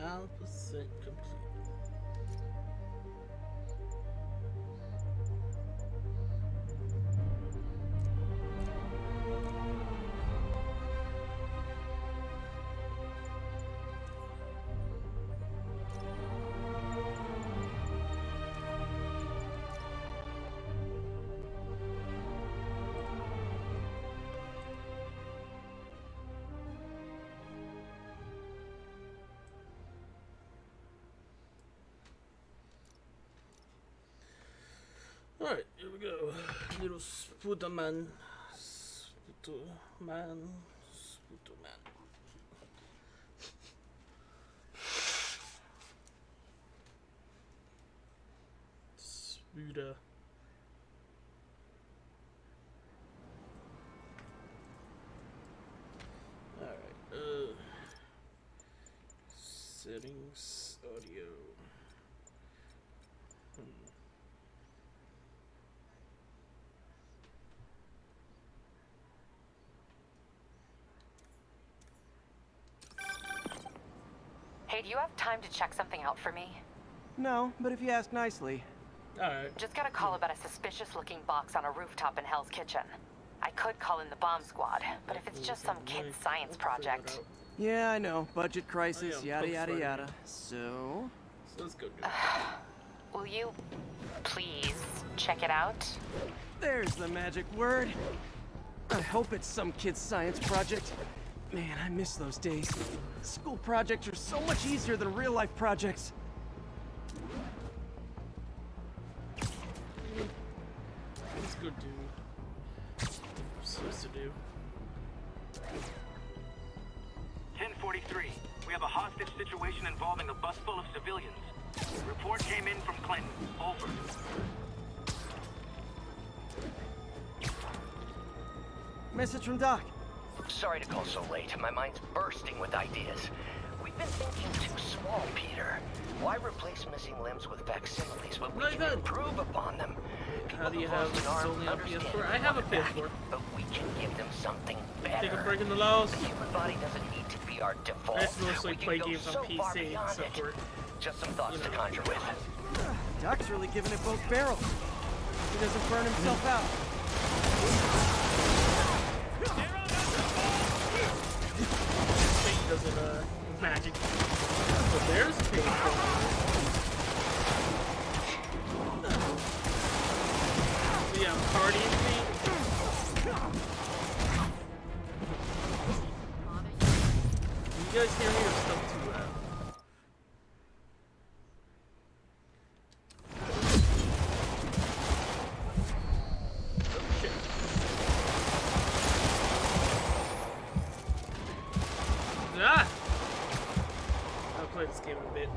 99% complete. Alright, here we go. Little Spooderman. Spooderman. Spooderman. Spooder. Alright, settings, audio. Hey, do you have time to check something out for me? No, but if you ask nicely. Alright. Just got a call about a suspicious-looking box on a rooftop in Hell's Kitchen. I could call in the bomb squad, but if it's just some kid's science project... Yeah, I know. Budget crisis, Oh, yeah, yada yada Bugs yada. Bunny. So... So let's go do it. Will you please check it out? There's the magic word. I hope it's some kid's science project. Man, I miss those days. School projects are so much easier than real-life projects. Let's go do what I'm supposed to do. 1043. We have a hostage situation involving a bus full of civilians. Report came in from Clinton. Over. Message from Doc. Sorry to call so late. My mind's bursting with ideas. We've been thinking too small, Peter. Why replace missing limbs with facsimiles when we Right can then. improve upon them? How do you People have who've lost an only arm a understand PS4? I they have a want it back, PS4. but we can give them something Think I'm better. breaking the laws. The human body doesn't need to be our default. I just mostly We can play go games on so far PC, beyond except it. for Just some thoughts to conjure with. Doc's really giving it both barrels. He doesn't burn himself out. Fate doesn't magic. But there's Fate. Yeah, partying Fate. You guys hear me or stuff too loud? Oh shit. Ah! I'll play this game a bit.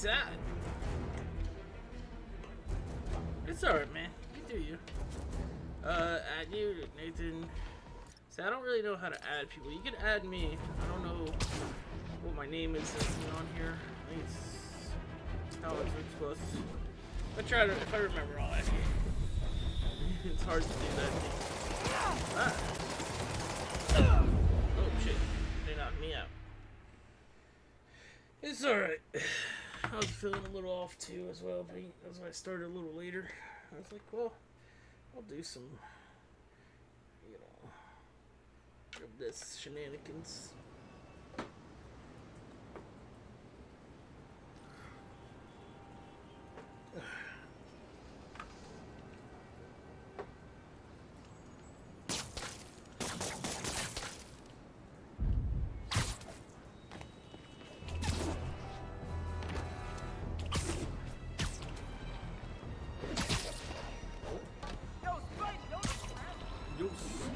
That. It's alright, man. You do you. Add you, Nathan. See, I don't really know how to add people. You can add me. I don't know what my name is on here. I think it's Alex Rich Plus. I try to, if I remember all that. It's hard to do that. Ah. Oh shit. They knocked me out. It's alright. I was feeling a little off too as well, but that's why I started a little later. I was like, well, I'll do some, you know, of this shenanigans. Yo,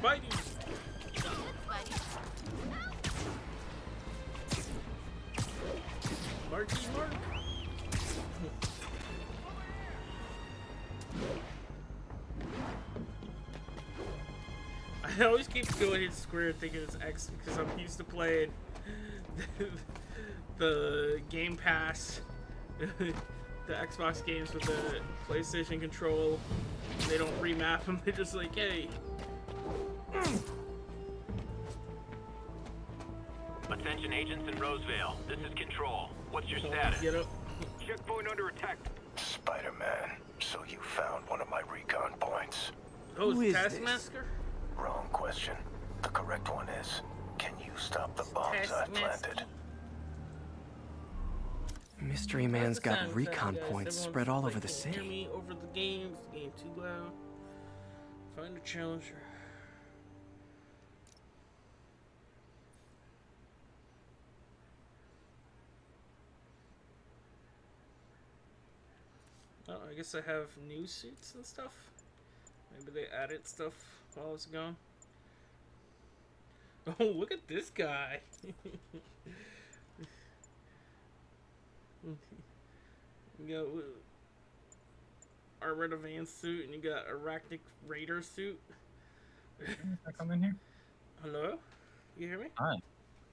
Spidey! Marky Mark! I always keep going in square thinking it's X because I'm used to playing the Game Pass the Xbox games with the PlayStation control. They don't remap them. They're just like, hey. Attention agents in Roseville. This is Control. What's your status? Get up. Checkpoint under attack. Spider-Man, so you found one of my recon points. Oh, Who it's is this? Taskmaster? Wrong question. The correct one is, can you stop the bombs I've planted? Mystery Man's got Sound recon guys. points Everyone's spread all like, over the "Can you hear city. me over the game. Is the game too loud? Find a challenger. Oh, I guess I have new suits and stuff. Maybe they added stuff while I was gone. Oh, look at this guy. You got Armored Advanced suit, and you got Arachnic Raider suit. Can I come in here? Hello? You hear me? Hi.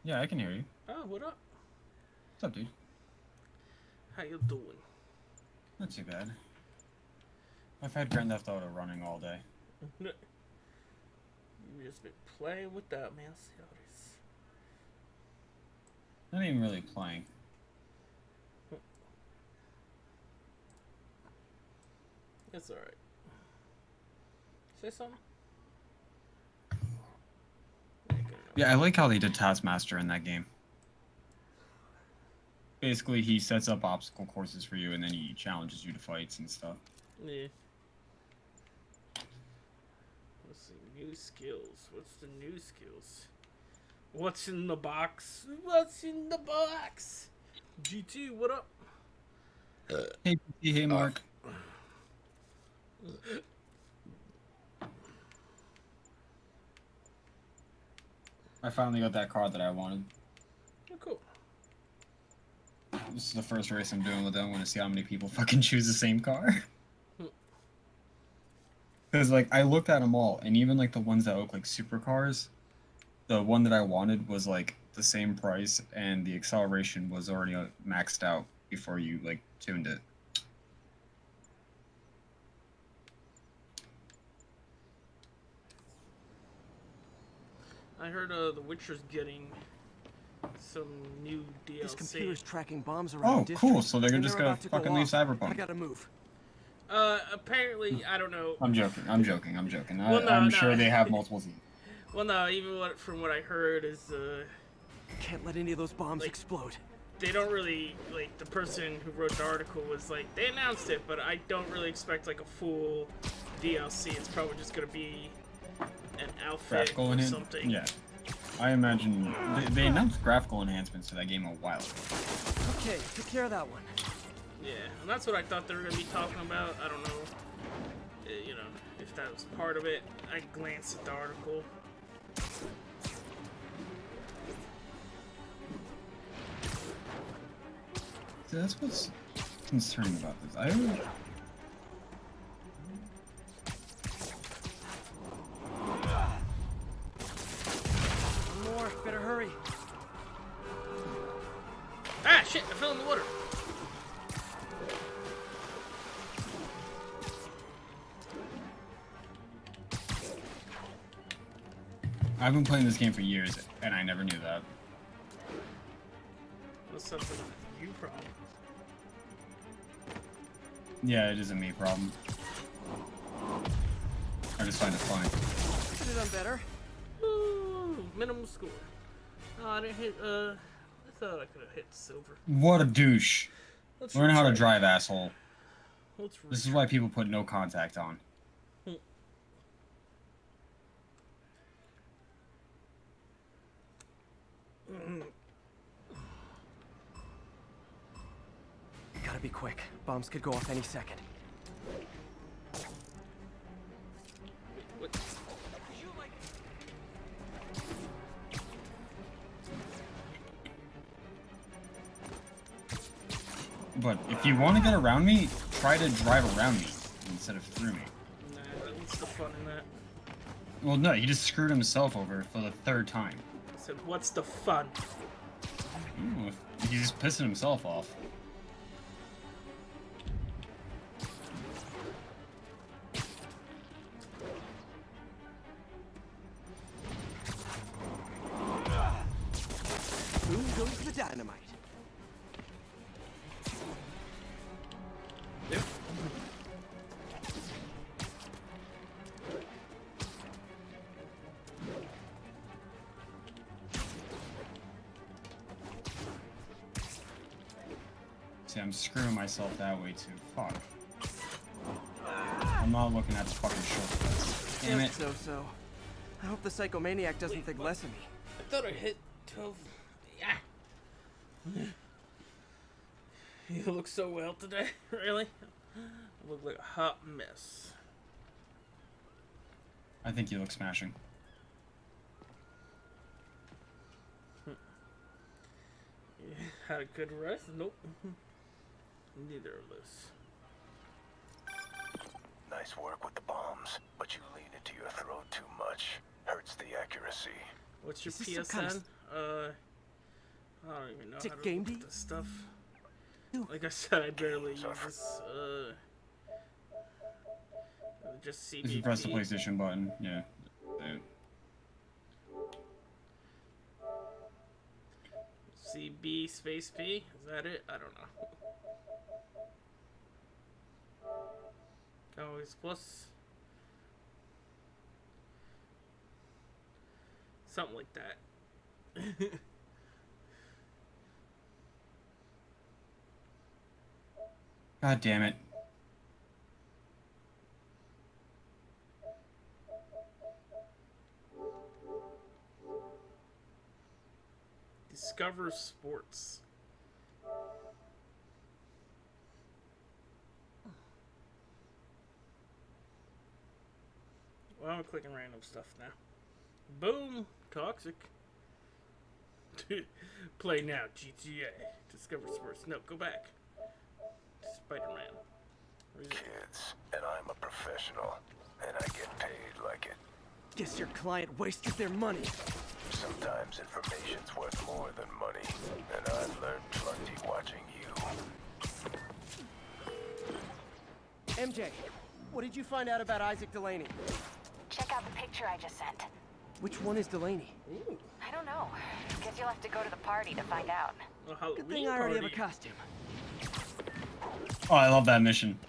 Yeah, I can hear you. Oh, what up? What's up, dude? How you doing? Not too bad. I've had Grand Theft Auto running all day. You just been playing with that, man. See how it is. Not even really playing. It's alright. Say something? Yeah, I like how they did Taskmaster in that game. Basically, he sets up obstacle courses for you, and then he challenges you to fights and stuff. Yeah. Let's see. New skills. What's the new skills? What's in the box? What's in the box? GT, what up? Hey, PT, hey, Mark. I finally got that car that I wanted. Oh, cool. This is the first race I'm doing with it. I want to see how many people fucking choose the same car. Because, like, I looked at them all, and even, like, the ones that look like supercars, the one that I wanted was, like, the same price, and the acceleration was already maxed out before you, like, tuned it. I heard The Witcher's getting some new DLC. This computer's tracking bombs around Oh, the district, cool. So they're and just gonna about to go fucking leave off. Cyberpunk. I gotta move. Apparently, I don't know. I'm joking. I'm joking. I'm joking. Well, no, I'm no. sure they have multiple teams. Well, no, even from what I heard is, Can't let any of those bombs Like- explode. they don't really, like, the person who wrote the article was like, they announced it, but I don't really expect, like, a full DLC. It's probably just gonna be an outfit Graphical or enhancement. something. Yeah. I imagine they announced graphical enhancements to that game a while ago. Okay, took care of that one. Yeah, and that's what I thought they were gonna be talking about. I don't know, you know, if that was part of it. I glanced at the article. See, that's what's concerning about this. I don't. One more, better hurry. Ah, shit! I fell in the water. I've been playing this game for years, and I never knew that. What's up with you, problem? Yeah, it is a me problem. I just find it funny. Could have done better. Ooh, minimum score. Oh, I didn't hit. I thought I could have hit silver. What a douche. Let's Learn how to retry. drive, asshole. Let's This is why people put no contact on. Gotta be quick. Bombs could go off any second. What? But if you want to get around me, try to drive around me instead of through me. Nah, what's the fun in that? Well, no, he just screwed himself over for the third time. I said, what's the fun? Ooh, he's just pissing himself off. See, I'm screwing myself that way too. Fuck. I'm not looking at the fucking shortcuts. Damn it. So. I hope the psychomaniac doesn't think less of me. I thought I hit 12. Yeah. You look so well today. Really? I look like a hot mess. I think you look smashing. You had a good rest? Nope. Neither of us. Nice work with the bombs, but you lean into your throat too much. Hurts the accuracy. What's your Is this some PSN? kind I don't even know Tick how to game look beat? at this stuff. Like I said, I barely use this. Just CBP. If you press the PlayStation button, yeah. CB space P? Is that it? I don't know. Oh, it's plus. Something like that. God damn it. Discover Sports. Well, I'm clicking random stuff now. Boom! Toxic. Play now, GTA. Discover Sports. No, go back. Spider-Man. Kids, and I'm a professional, and I get paid like it. Guess your client wasted their money. Sometimes information's worth more than money, and I've learned plenty watching you. MJ, what did you find out about Isaac Delaney? Check out the picture I just sent. Which one is Delaney? Ooh, I don't know. Guess you'll have to go to the party to find out. a Halloween Good thing I already have a party. costume. Oh, I love that mission.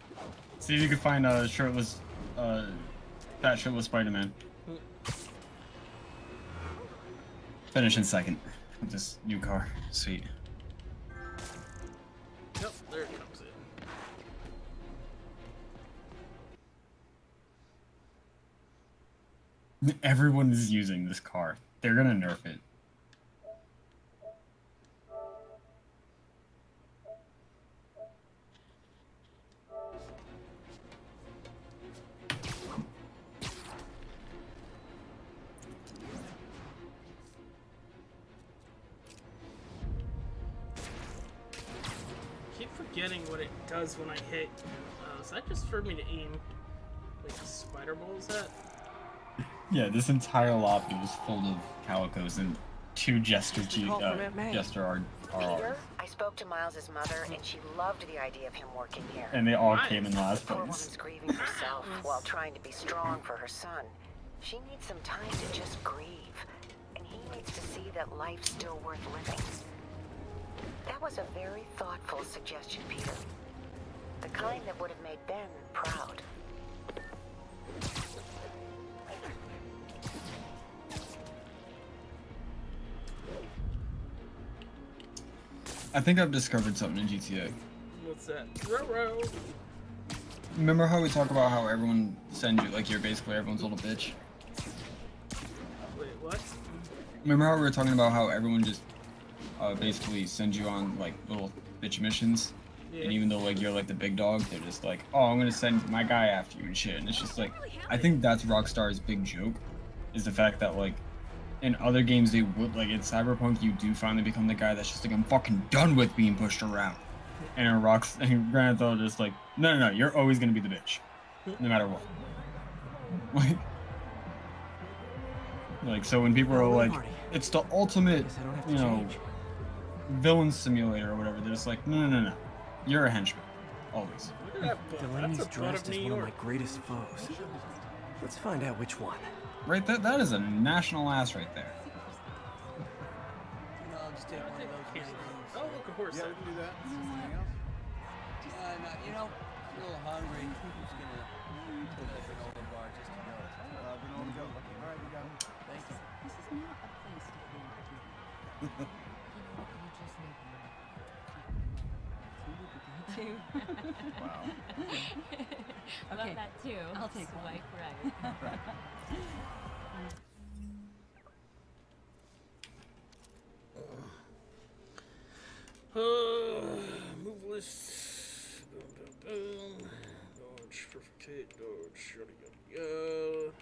See if you can find a shirtless, fat shirtless Spider-Man. Finish in second with this new car. Sweet. Yep, there it comes in. Everyone is using this car. They're gonna nerf it. Keep forgetting what it does when I hit. Is that just for me to aim like spider balls at? Yeah, this entire lobby was full of calicos and two Jester Call from Aunt May. Jester RR. Peter, I spoke to Miles's mother, and she loved the idea of him working here. And they all Nice. came in last Poor place. woman's grieving herself while trying to be strong for her son. She needs some time to just grieve, and he needs to see that life's still worth living. That was a very thoughtful suggestion, Peter. The kind that would have made Ben proud. I think I've discovered something in GTA. What's that? Roro. Remember how we talk about how everyone sends you, like, you're basically everyone's little bitch? Wait, what? Remember how we were talking about how everyone just basically sends you on, like, little bitch missions? Yeah. And even though, like, you're, like, the big dog, they're just like, oh, I'm gonna send my guy after you and shit. And it's just like, I think that's Rockstar's big joke, is the fact that, like, in other games they would, like, in Cyberpunk, you do finally become the guy that's just like, I'm fucking done with being pushed around. And in and Grand Theft Auto, just like, no, you're always gonna be the bitch. No matter what. Like, so when people are like, it's the ultimate, Guess I don't have to you know, change. villain simulator or whatever, they're just like, no. You're a henchman. Always. Look at that butt. Delaney's That's a butt dressed of as New one of my York. greatest foes. Let's find out which one. Right, that is a national ass right there. I'll just take one of those. Candy. Oh, look, a horse. Yeah, we can do that. Anything else? No, you know, I'm a little hungry. I'm just gonna put up an old bar just to go. Granola go. All right, we got him. Thank you. This is not a place to be. You know, you just need to know. too. Wow. Love Okay, that too. I'll take one. Swipe right. Move list. Boom, boom, boom. Dodge, perfect hit, dodge, yada, yada, yada.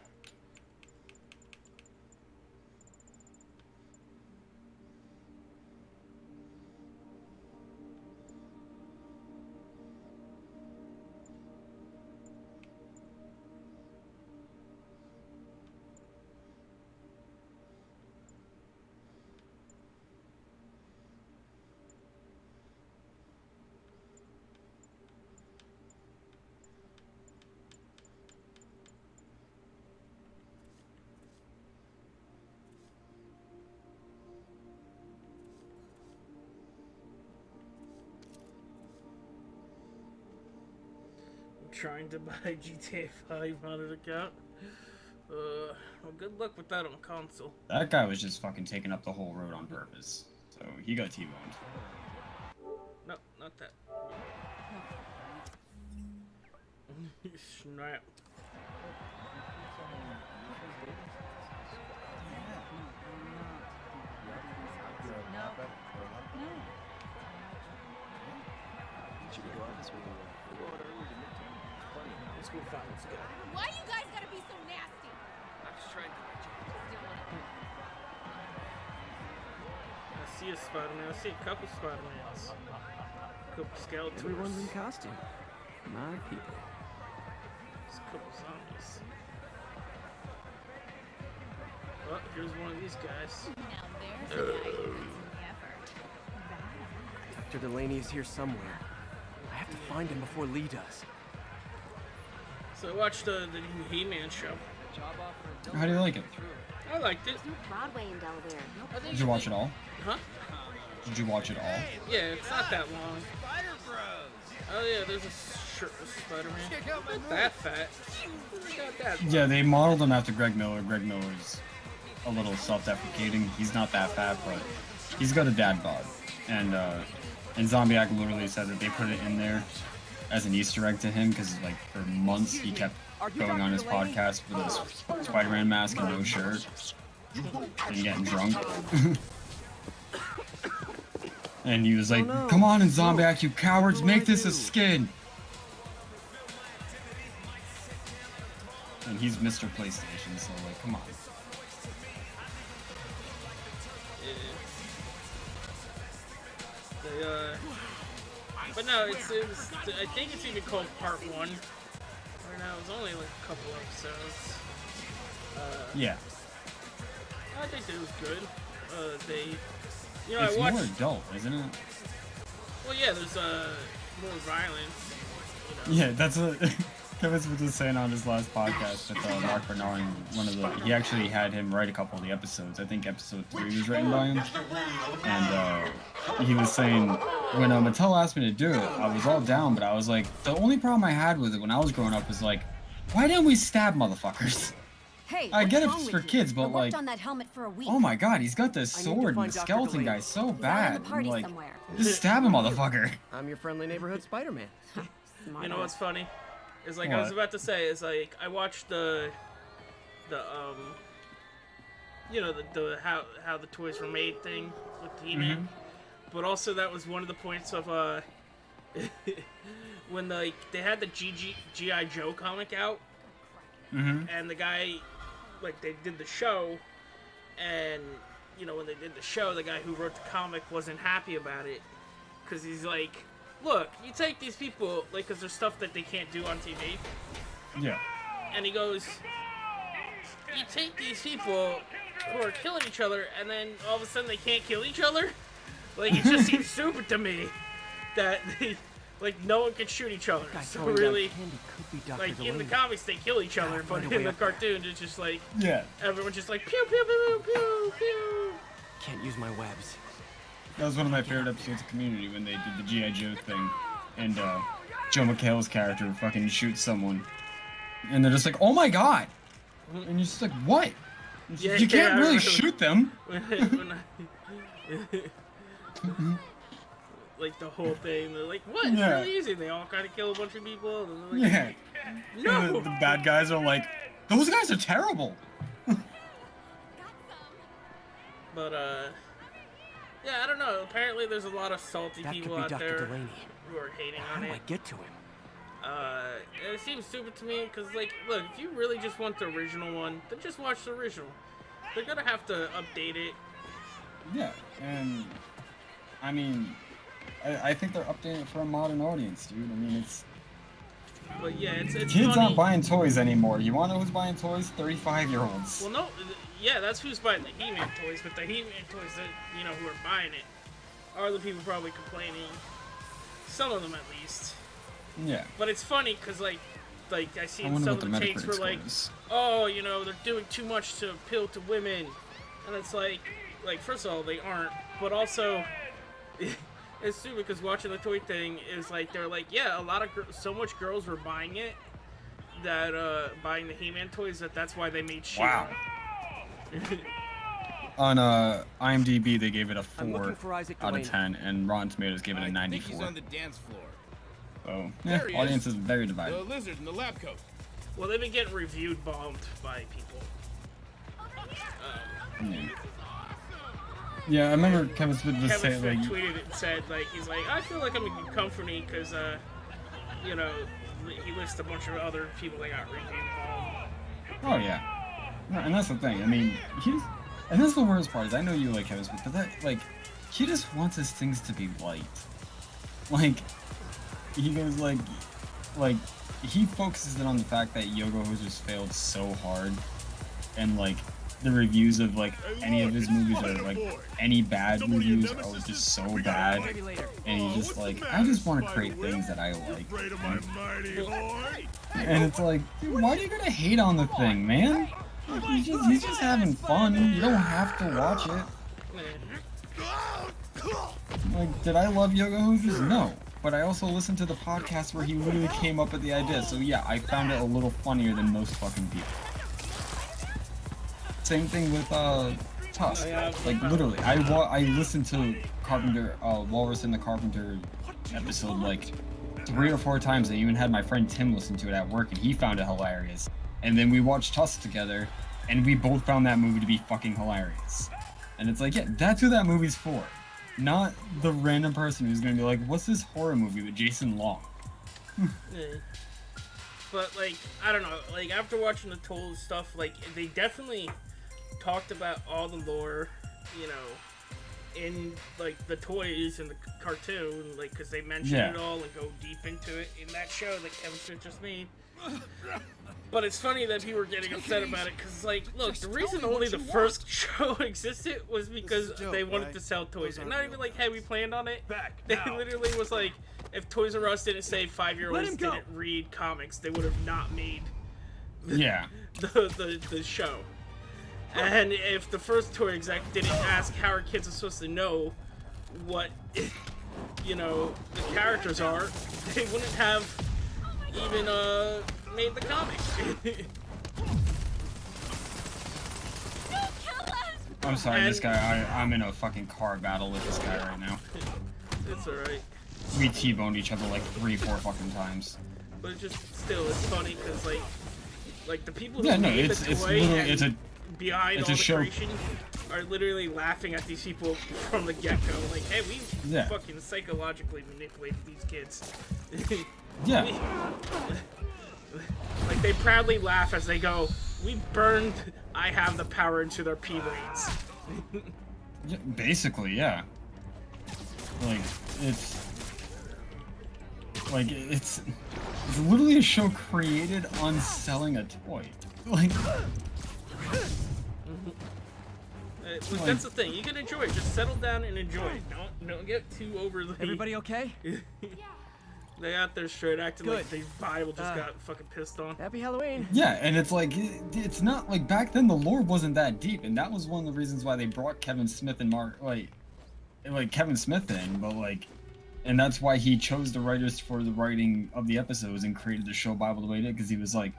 Trying to buy GTA 5 on an account. Well, good luck with that on console. That guy was just fucking taking up the whole road on purpose. So he got T-boned. No, not that. Snap. Let's go find this guy. Why you guys gotta be so nasty? I'm just trying to I see a Spider-Man. I see a couple Spider-Mans. A couple Skeletors. Everyone's in costume. My people. There's a couple zombies. Oh, here's one of these guys. Now there's a guy who puts in the effort. Dr. Delaney is here somewhere. I have to find him before Lee does. So I watched the new He-Man show. How do you like it? I liked it. There's no Broadway in Delaware. No. Did you watch it all? Huh? Did you watch it all? Yeah, it's not that long. Oh yeah, there's a shirtless Spider-Man. Not that fat. Not that fat. Yeah, they modeled him after Greg Miller. Greg Miller's a little self-deprecating. He's not that fat, but he's got a dad bod. And Zombiac literally said that they put it in there as an Easter egg to him because, like, for months he kept going on his podcast with his Spider-Man mask and no shirt and getting drunk. And he was like, "Come on, Zombiac, you cowards, make this a skin." And he's Mr. PlayStation, so like, come on. But no, it was, I think it's even called Part 1. Right now, it was only like a couple episodes. Yeah. I think it was good. You know, It's I watched. more adult, isn't it? Well, yeah, there's more violence. You know. Yeah, that's what Kevin Smith was saying on his last podcast with Mark Bernard. He actually had him write a couple of the episodes. I think episode 3 was written by him. And he was saying, when Mattel asked me to do it, I was all down, but I was like, the only problem I had with it when I was growing up was like, why didn't we stab motherfuckers? Hey, I get it what's wrong for with kids, you? but I worked like, on that helmet for a week. oh my god, he's got this I need to sword and find the Dr. skeleton Delaney. guy's so He's out bad. at a party Like, somewhere. just stab a motherfucker. I'm your friendly neighborhood Spider-Man. You know what's funny? Is like I was What? about to say is like I watched the you know the how the toys were made thing with the He-Man, but also that was one of the points of when they had the G.I. Joe comic out, and the guy like they did the show, and you know when they did the show, the guy who wrote the comic wasn't happy about it because he's like, look, you take these people, like, because there's stuff that they can't do on TV. Yeah. And he goes, you take these people who are killing each other, and then all of a sudden they can't kill each other? Like, it just seems stupid to me that they, like, no one can shoot each other. So really, like, in the comics they kill each other, but in the cartoon it's just like, Yeah. everyone's just like, pew, pew, pew, pew, pew. Can't use my webs. That was one of my favorite episodes of Community when they did the G.I. Joe thing. And Joe McHale's character fucking shoots someone. And they're just like, oh my god! And you're just like, what? Yeah, You can't I really remember shoot them! like the whole thing. They're like, what? It's Yeah. really easy. They all kind of kill a bunch of people. And they're Yeah. like, no. The bad guys are like, those guys are terrible. But yeah, I don't know. Apparently, there's a lot of salty That could people be out Dr. there Delaney. who are hating How on do it. I get to him? It seems stupid to me because, like, look, if you really just want the original one, then just watch the original. They're gonna have to update it. Yeah, and I mean, I think they're updating it for a modern audience, dude. I mean, it's But yeah, it's kids funny. aren't buying toys anymore. You want to know who's buying toys? 35-year-olds. Well, no, yeah, that's who's buying the He-Man toys, but the He-Man toys that, you know, who are buying it are the people probably complaining. Some of them, at least. Yeah. But it's funny, because, like I see I in wonder some what of the the takes Metacritic were score like, is. oh, you know, they're doing too much to appeal to women. And it's like, first of all, they aren't, but also, it's stupid, because watching the toy thing is like, they're like, yeah, a lot of, so much girls were buying it, that, buying the He-Man toys, that's why they made She-Ra. Wow. On IMDb, they gave it a I'm 4 looking for Isaac out of Delaney. 10, and Rotten Tomatoes gave it a I think he's 94. on the dance floor. So, yeah, There he audience is. is very The divided. lizard in the lab coat. Well, they've been getting reviewed bombed by people. Yeah. Yeah, I remember Kevin Smith just Kevin saying, Smith like, tweeted it and said, like, he's like, I feel like I'm in company because, you know, he lists a bunch of other people that got reviewed bombed. oh yeah. No, and that's the thing. I mean, and that's the worst part is I know you like Kevin Smith, but that, like, he just wants his things to be light. Like, he goes like, he focuses in on the fact that Yogo has just failed so hard, and like, the reviews of like any of his movies are like any bad reviews are just so bad, and he's just like, I just want to create things that I like. And it's like, dude, why are you gonna hate on the thing, man? Like, he's just having fun. You don't have to watch it. Like, did I love Yoga Hosers? No. But I also listened to the podcast where he literally came up with the idea. So yeah, I found it a little funnier than most fucking people. Same thing with Tusk. Like literally, I listened to Carpenter, Walrus and the Carpenter episode like 3 or 4 times. I even had my friend Tim listen to it at work, and he found it hilarious. And then we watched Tusk together, and we both found that movie to be fucking hilarious. And it's like, yeah, that's who that movie's for. Not the random person who's gonna be like, what's this horror movie with Jason Long? Yeah. But, like, I don't know, like, after watching the Toll stuff, like, they definitely talked about all the lore, you know, in, like, the toys and the cartoon, like, because they mention it all and go deep into it in that show that Kevin Smith just made. But it's funny that people were getting upset about it, because, like, look, the reason only the first show existed was because they wanted to sell toys. And not even like, hey, we planned on it. They literally was like, if Toys R Us didn't say 5-year-olds didn't read comics, they would have not made the show. And if the first toy exec didn't ask how our kids are supposed to know what, you know, the characters are, they wouldn't have even made the comic. I'm sorry, this guy, I'm in a fucking car battle with this guy right now. It's alright. We T-boned each other like 3-4 fucking times. But it's just still, it's funny because like the people who Yeah, no, made it's the toy literally, and behind it's all a the show. creation are literally laughing at these people from the get-go. Like, hey, we Yeah. fucking psychologically manipulated these kids. Yeah. Like, they proudly laugh as they go, we burned I Have the Power into their P-brains. Yeah, basically, yeah. Like, it's literally a show created on selling a toy. Like, Look, that's the thing. You can enjoy it. Just settle down and enjoy it. Don't get too overly. Everybody okay? They out there straight acting like the Bible just got fucking pissed on. Happy Halloween. yeah, and it's like, it's not like back then the lore wasn't that deep, and that was one of the reasons why they brought Kevin Smith and Kevin Smith in, but like, and that's why he chose the writers for the writing of the episodes and created the show Bible the way he did, because he was like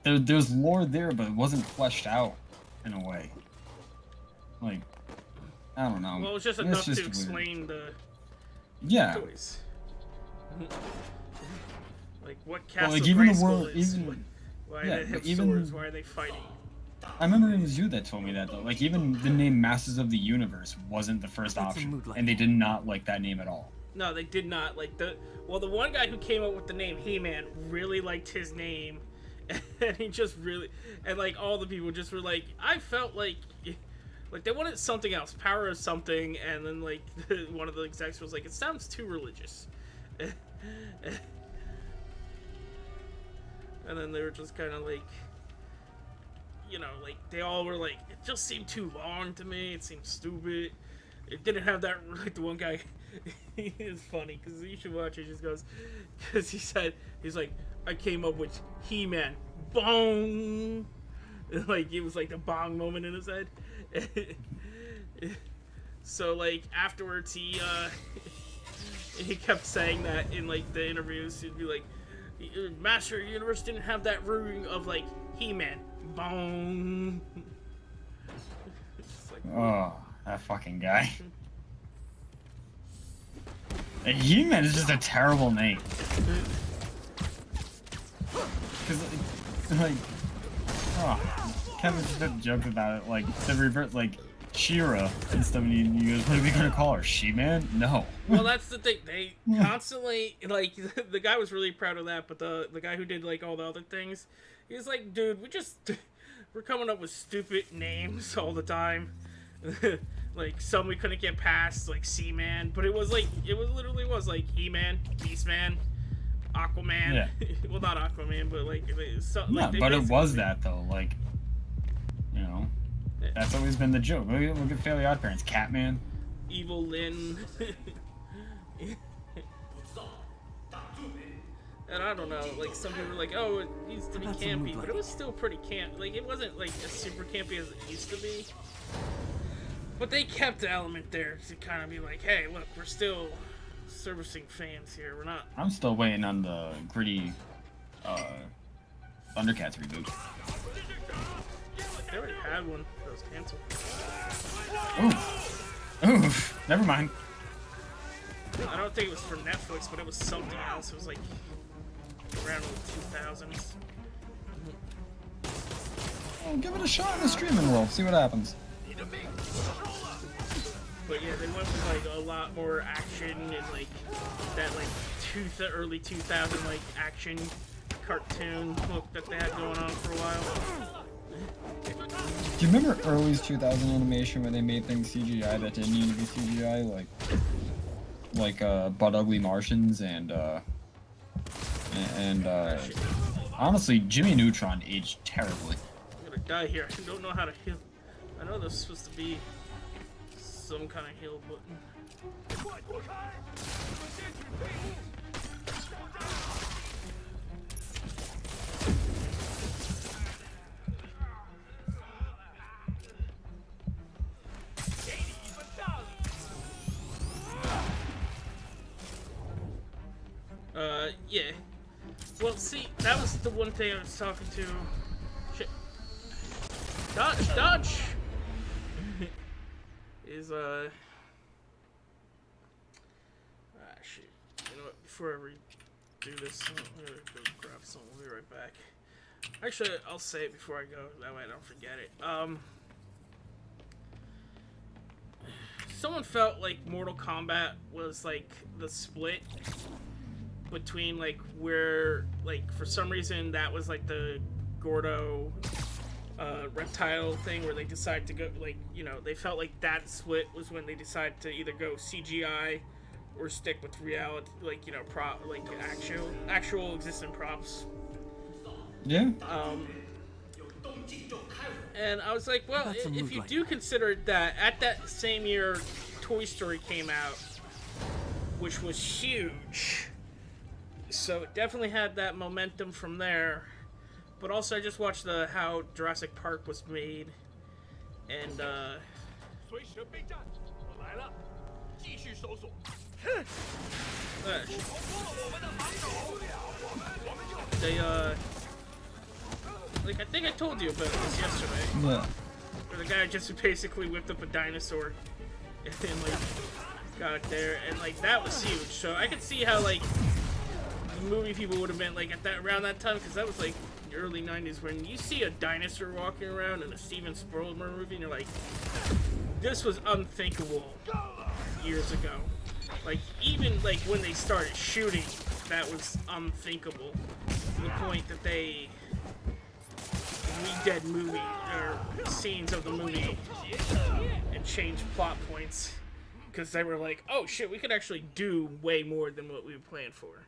there's lore there, but it wasn't fleshed out in a way. Like, I don't know. Well, it was just It's enough just to weird. explain Yeah. toys. Like what Well, Castle like, even the Grayskull world- is. even- Why yeah, do they have but even- swords? Why are they fighting? I remember it was you that told me that though. Like even the name Masters of the Universe wasn't the first What's a option, mood like and they did not like that name at all. No, they did not. Like the one guy who came up with the name He-Man really liked his name, and he just really, and like all the people just were like, I felt like they wanted something else, power of something, and then like one of the execs was like, it sounds too religious, and then they were just kind of like, you know, like they all were like, it just seemed too long to me. It seemed stupid. It didn't have that. Like the one guy, he is funny because you should watch it. He just goes, because he said he's like, I came up with He-Man, bong. Like it was like the bong moment in his head. So like afterwards, he kept saying that in like the interviews. He'd be like, Master of the Universe didn't have that ring of like He-Man. Bong. Like, Oh, that fucking guy. And He-Man is just a terrible name. Cause like, oh, Kevin just joked about it, like the revert, like She-Ra and stuff. And you goes, what are we gonna call her? She-Man? No. well, that's the thing. They constantly like the guy was really proud of that, but the guy who did like all the other things, he's like, dude, we're coming up with stupid names all the time. Like some we couldn't get past, like Seaman, but it was literally like He-Man, Beastman, Aquaman. Yeah. Well, not Aquaman, but like No, but it was that though. Like, you know, that's always been the joke. Look at Fairly Odd Parents, Catman. Evil Lynn. And I don't know, like some people were like, oh, it needs to be That's a campy, mood but it was still pretty camp. Like it wasn't like as super campy as it used to be. But they kept the element there to kind of be like, hey, look, we're still servicing fans here. We're not. I'm still waiting on the gritty Thundercats reboot. They already had one that was canceled. Oof. Never mind. I don't think it was for Netflix, but it was something else. It was like around the 2000s. Well, give it a shot in the streaming world. See what happens. But yeah, they went with like a lot more action and like that like early 2000 like action cartoon look that they had going on for a while. Do you remember early 2000 animation where they made things CGI that didn't need to be CGI, like Butt Ugly Martians and honestly Jimmy Neutron aged terribly. I'm gonna die here. I don't know how to heal. I know there's supposed to be some kind of heal button. Yeah. Well, see, that was the one thing I was talking to. Shit. Dodge! Is, shoot. You know what, before I redo this, I'm gonna go grab some, we'll be right back. Actually, I'll say it before I go, that way I don't forget it. Someone felt like Mortal Kombat was, like, the split between like where like for some reason that was like the Gordo reptile thing where they decided to go like, you know, they felt like that split was when they decided to either go CGI or stick with reality, like, you know, prop, like actual existing props. Yeah. And I was like, well, if you do consider that at that same year Toy Story came out, which was huge. So it definitely had that momentum from there, but also I just watched how Jurassic Park was made, and they like I think I told you about this yesterday. Yeah. Where the guy just basically whipped up a dinosaur and like got it there, and like that was huge. So I could see how like the movie people would have been like at that around that time, because that was like the early '90s when you see a dinosaur walking around in a Steven Spielberg movie, and you're like, this was unthinkable years ago. Like even like when they started shooting, that was unthinkable. To the point that they redid movie or scenes of the movie and changed plot points because they were like, oh shit, we could actually do way more than what we planned for.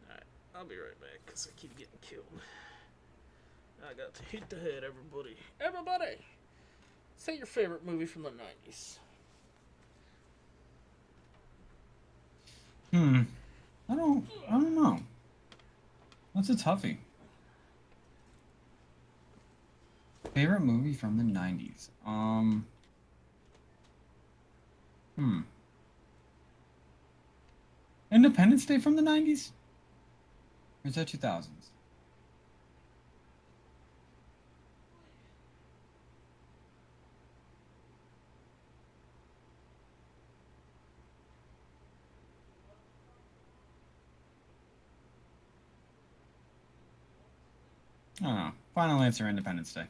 Alright, I'll be right back because I keep getting killed. I got to hit the head, everybody. Everybody! Say your favorite movie from the 90s. I don't know. That's a toughie. Favorite movie from the 90s? Independence Day from the 90s? Or is that 2000s? I don't know. Final answer, Independence Day.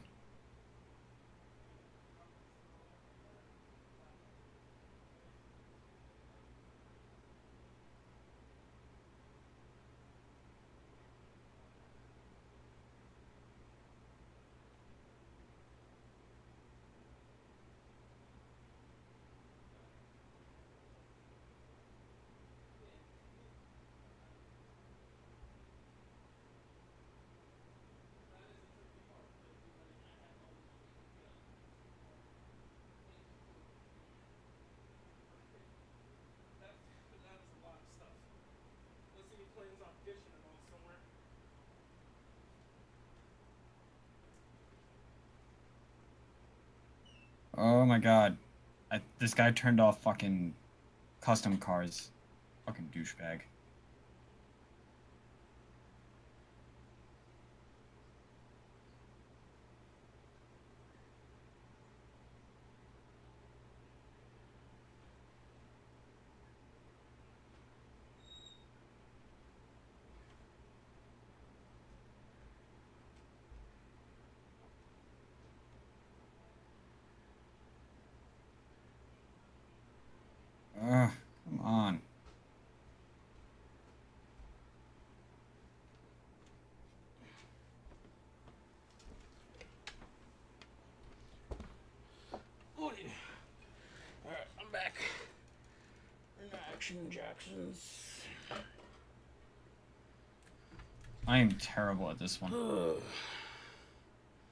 Oh my god. This guy turned off fucking custom cars. Fucking douchebag. Come on. Alright, I'm back. In Action Jacksons. I am terrible at this one.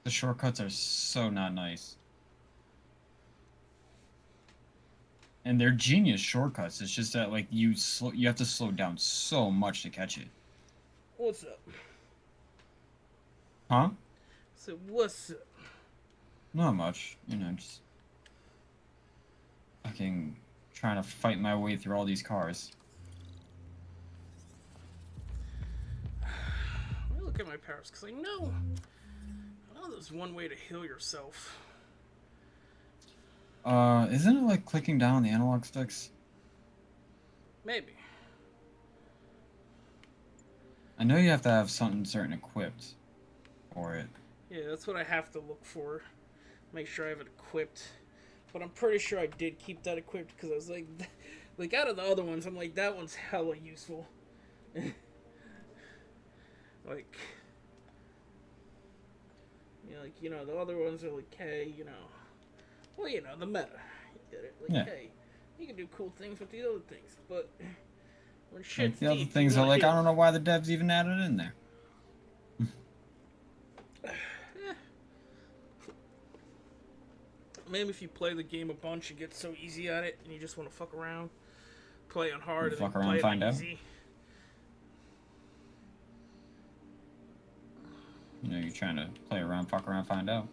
The shortcuts are so not nice. And they're genius shortcuts. It's just that like you have to slow down so much to catch it. What's up? Huh? So what's up? Not much. You know, just fucking trying to fight my way through all these cars. Let me look at my powers, because I know there's one way to heal yourself. Isn't it like clicking down on the analog sticks? Maybe. I know you have to have something certain equipped for it. Yeah, that's what I have to look for. Make sure I have it equipped. But I'm pretty sure I did keep that equipped because I was like out of the other ones, I'm like, that one's hella useful. Like, you know, the other ones are like, hey, you know, well, you know, the meta. You get it? Like, Yeah. hey, you can do cool things with the other things, but when shit's Like the other deep, things you are wanna like, hit. I don't know why the devs even added it in there. Maybe if you play the game a bunch, you get so easy at it, and you just want to fuck around, play on hard, and Fuck then around, play it find on out. easy. You know, you're trying to play around, fuck around, find out.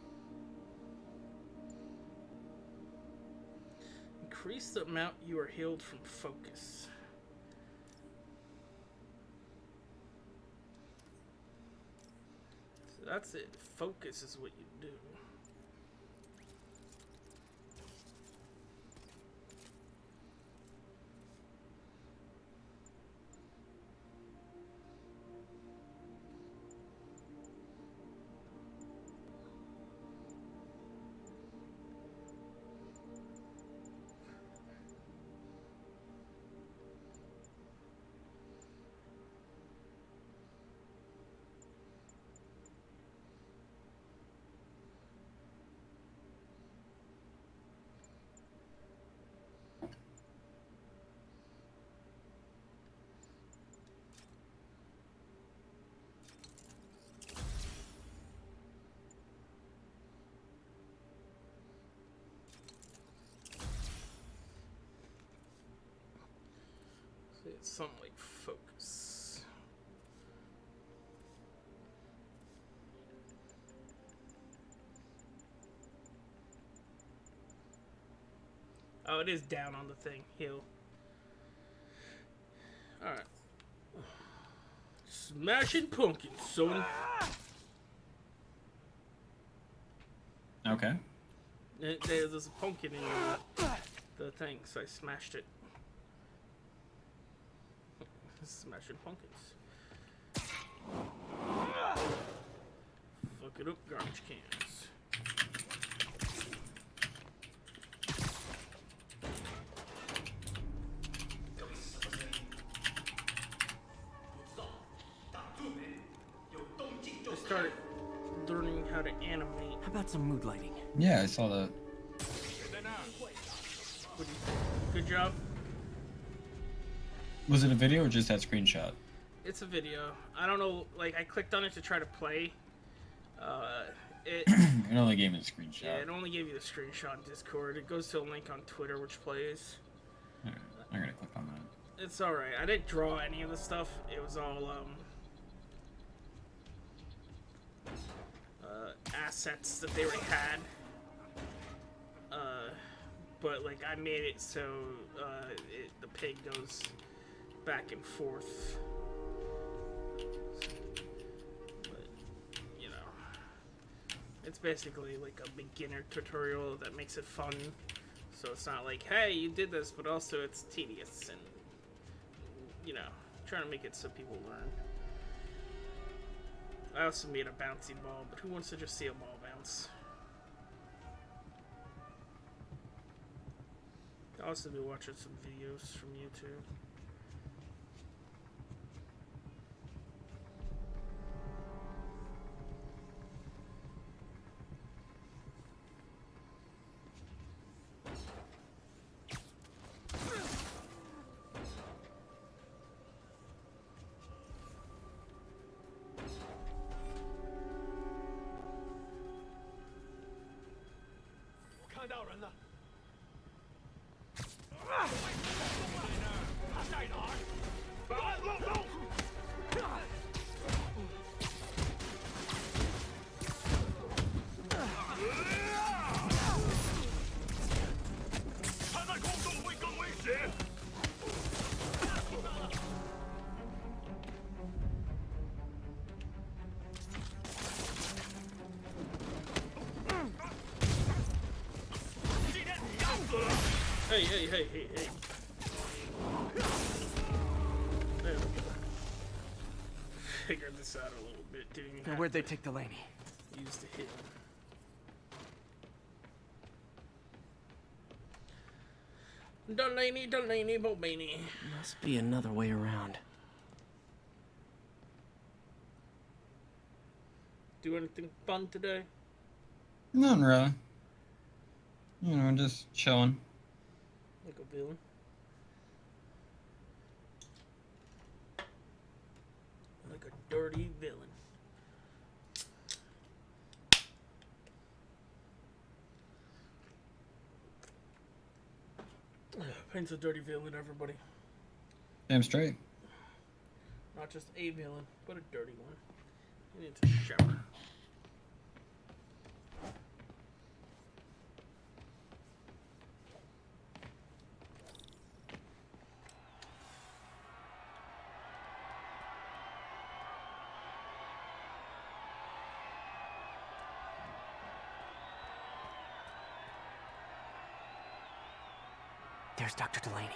Increase the amount you are healed from focus. So that's it. Focus is what you do. It's something like focus. Oh, it is down on the thing. Heal. Alright. Smashing pumpkins, son. Okay. There's a pumpkin in the thing, so I smashed it. Smashing pumpkins. Fuck it up, garbage cans. I started learning how to animate. How about some mood lighting? Yeah, I saw that. What do you think? Good job. Was it a video or just that screenshot? It's a video. I don't know, like, I clicked on it to try to play. It It only gave me a screenshot. yeah, it only gave you the screenshot in Discord. It goes to a link on Twitter which plays. Alright, I'm gonna click on that. It's alright. I didn't draw any of the stuff. It was all assets that they already had. But like I made it so the pig goes back and forth. But you know, it's basically like a beginner tutorial that makes it fun. So it's not like, hey, you did this, but also it's tedious and you know, trying to make it so people learn. I also made a bouncy ball, but who wants to just see a ball bounce? I'll also be watching some videos from YouTube. Hey. There we go. Figured this out a little bit. Didn't even have Where'd they to take Delaney? use the hit. Delaney, Bobini. Must be another way around. Do anything fun today? Not really. You know, just chilling. Like a villain? Like a dirty villain. Paint's a dirty villain, everybody. Damn straight. Not just a villain, but a dirty one. You need to shower. There's Dr. Delaney.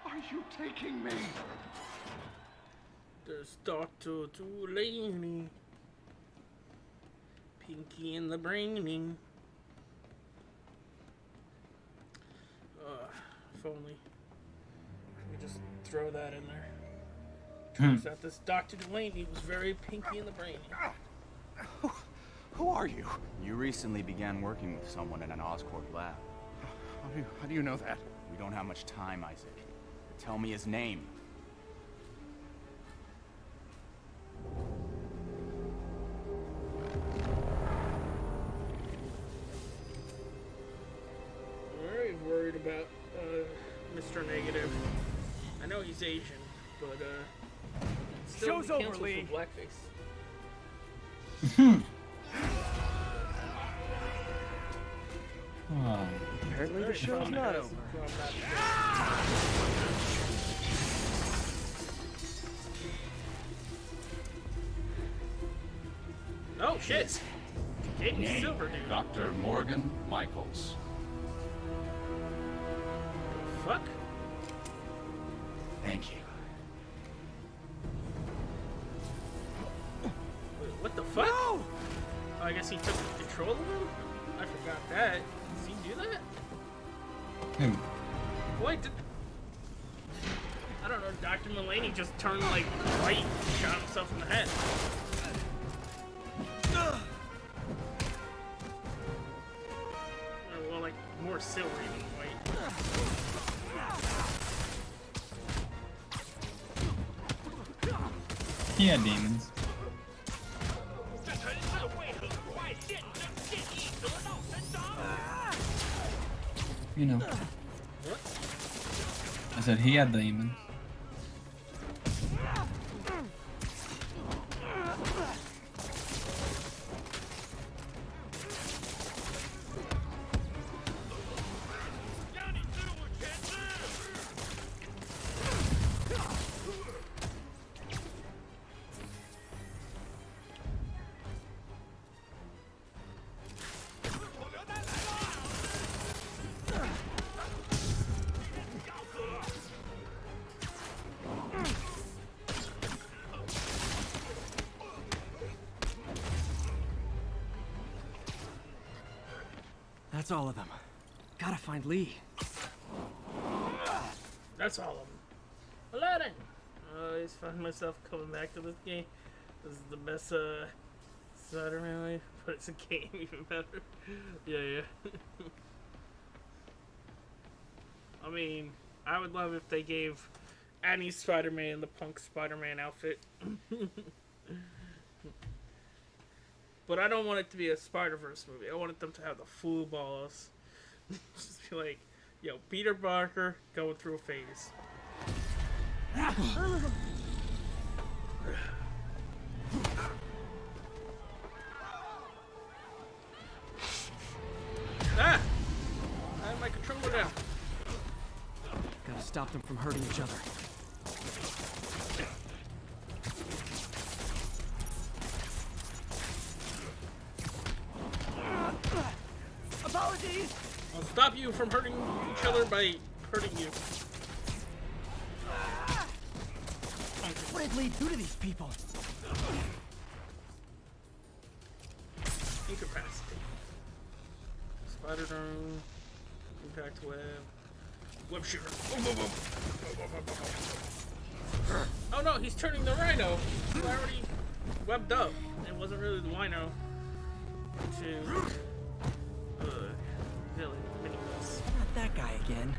Are you taking me? There's Dr. Delaney. Pinky and the Brainy. If only. We just throw that in there. Turns out this Dr. Delaney was very Pinky and the Brainy. Who are you? You recently began working with someone in an Oscorp lab. How do you know that? We don't have much time, Isaac. Tell me his name. know he's Asian, but still Show's be over, canceled Lee. for blackface. Ah. Apparently the show's not over. Oh shit! Katie Silver, dude. Dr. Morgan Michaels. Fuck. Thank you. Wait, what the fuck? Oh, I guess he took control of him? I forgot that. Does he do that? Who? Wait, I don't know, Dr. Mulaney just turned like white and shot himself in the head. Or, well, like more silvery than white. He had demons. You know. What? I said he had demons. That's all of them. Gotta find Lee. That's all of them. Aladdin! I always find myself coming back to this game. This is the best Spider-Man life, but it's a game even better. Yeah. I mean, I would love if they gave any Spider-Man the punk Spider-Man outfit. But I don't want it to be a Spider-Verse movie. I want them to have the full balls. Just be like, yo, Peter Parker going through a phase. Ah! I have my controller down. Gotta stop them from hurting each other. Apologies! I'll stop you from hurting each other by hurting you. What did Lee do to these people? Incapacity. Spider drone. Impact web. Web shooter. Boom, boom, boom. Oh no, he's turning the rhino. He already webbed up. It wasn't really the rhino. To villain. Anyways. Not that guy again.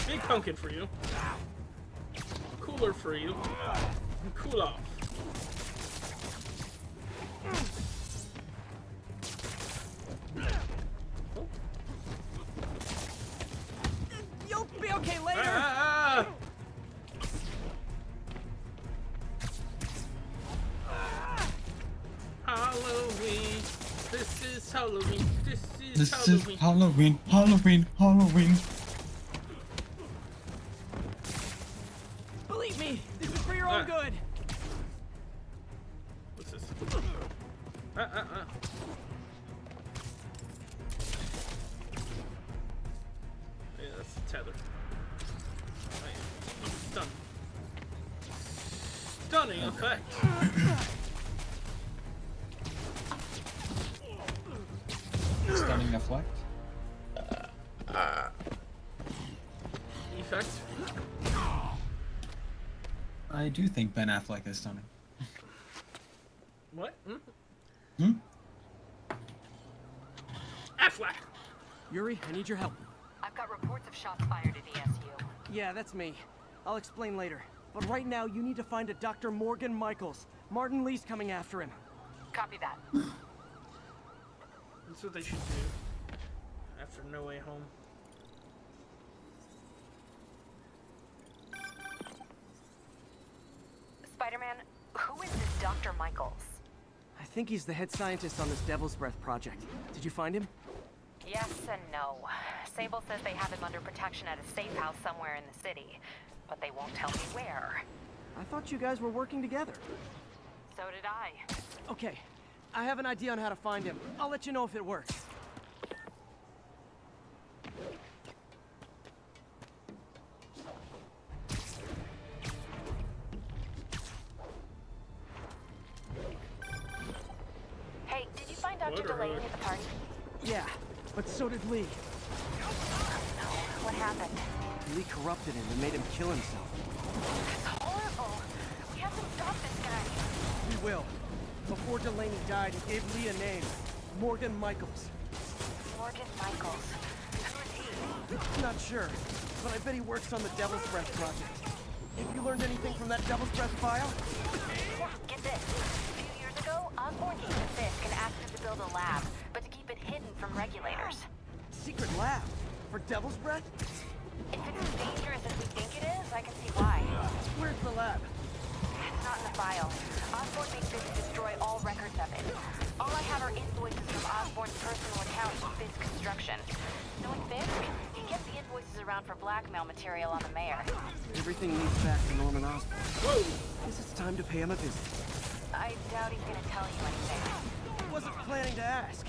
Big pumpkin for you. Cooler for you. And cool off. Oh. You'll be okay later. Ah! Halloween. This is Halloween. This is Halloween. Halloween. Believe me, this is for your own good. What's this? Yeah, that's the tether. Oh, yeah. Stun. Stunning effect. Stunning effect. Effect. I do think Ben Affleck is stunning. What? Hmm? Affleck! Yuri, I need your help. I've got reports of shots fired at ESU. Yeah, that's me. I'll explain later. But right now, you need to find a Dr. Morgan Michaels. Martin Lee's coming after him. Copy that. That's what they should do. After No Way Home. Spider-Man, who is this Dr. Michaels? I think he's the head scientist on this Devil's Breath project. Did you find him? Yes and no. Sable says they have him under protection at a safe house somewhere in the city, but they won't tell me where. I thought you guys were working together. So did I. Okay, I have an idea on how to find him. I'll let you know if it works. Hey, did you find Dr. Delaney at the party? Yeah, but so did Lee. What happened? Lee corrupted him and made him kill himself. That's horrible. We have to stop this guy. We will. Before Delaney died, he gave Lee a name. Morgan Michaels. Morgan Michaels. Who is he? Not sure, but I bet he works on the Devil's Breath project. Have you learned anything from that Devil's Breath file? Yeah, get this. A few years ago, Osborn came to Fisk and asked him to build a lab, but to keep it hidden from regulators. Secret lab? For Devil's Breath? If it's as dangerous as we think it is, I can see why. Where's the lab? It's not in the file. Osborn made Fisk destroy all records of it. All I have are invoices from Osborn's personal account to Fisk Construction. Knowing Fisk, he kept the invoices around for blackmail material on the mayor. Everything leads back to Norman Osborn. Whoa! Guess it's time to pay him a visit. I doubt he's gonna tell you anything. Wasn't planning to ask.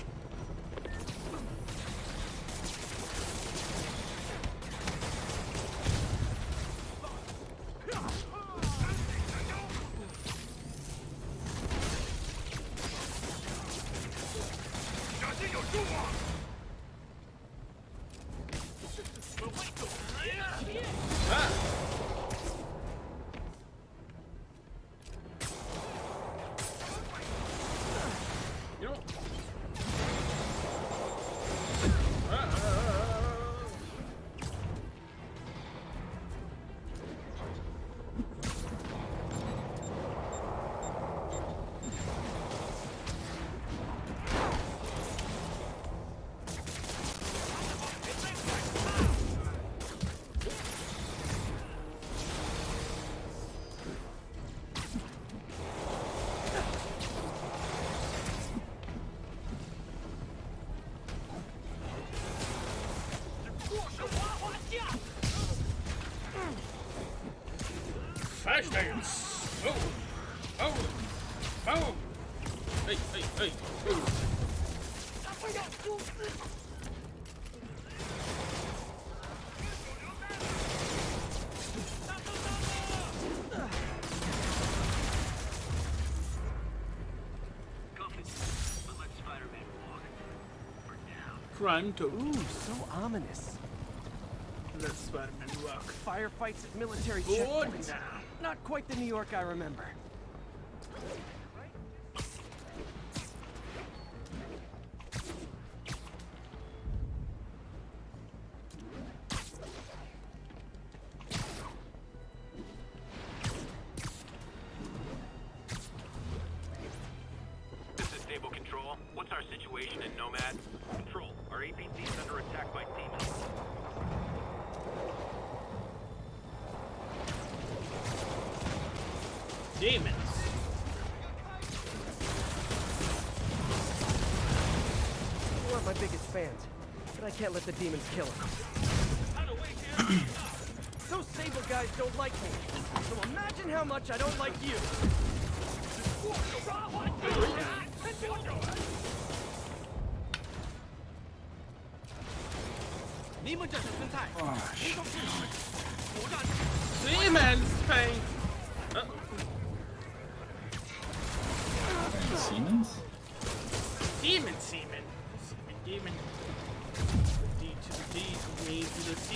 Flash dance! Oh! Oh! Oh! Hey, hey, hey! Oh. Crime to Ooh, so ominous. Let Spider-Man walk. Firefights at military Good checkpoints. now. Not quite the New York I remember. This is Stable Control. What's our situation in Nomad? Control, our APC is under attack by demons. Demons. You are my biggest fans, but I can't let the demons kill him. Those Sable guys don't like me, so imagine how much I don't like you. Demons pain. Siemens? Demon semen. Demon. D to the D to me to the C.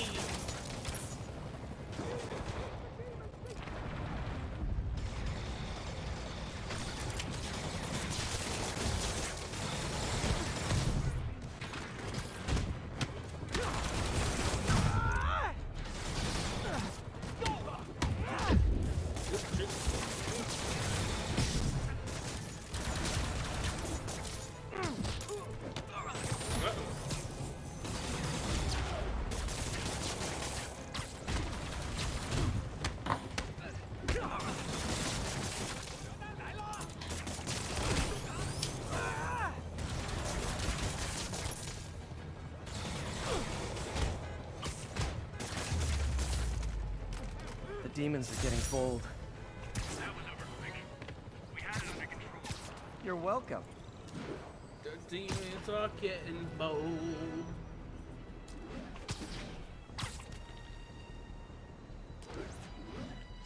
demons are getting bold. That was over quick. We had it under control. You're welcome. The demons are getting bold.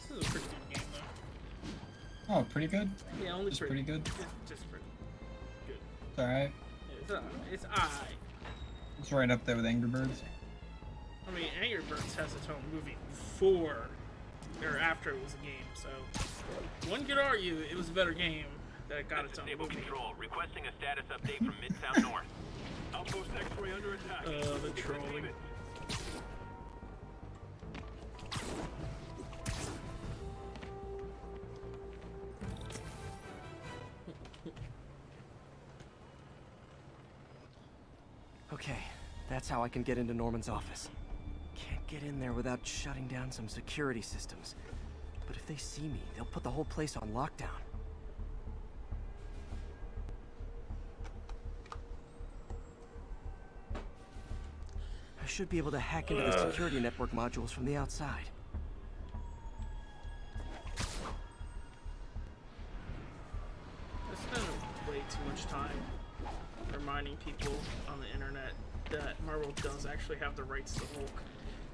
This is a pretty good game, though. Oh, pretty good. Yeah, only Just pretty good. Just pretty good. It's alright. It's alright. It's right up there with Angry Birds. I mean, Angry Birds has its own movie before or after it was a game, so one could argue it was a better game that got its own Stable movie. control, requesting a status update from Mid-South North. Outpost X-ray under attack. The trolling. Okay, that's how I can get into Norman's office. Can't get in there without shutting down some security systems. But if they see me, they'll put the whole place on lockdown. I should be able to hack into the security network modules from the outside. I spent way too much time reminding people on the internet that Marvel does actually have the rights to Hulk.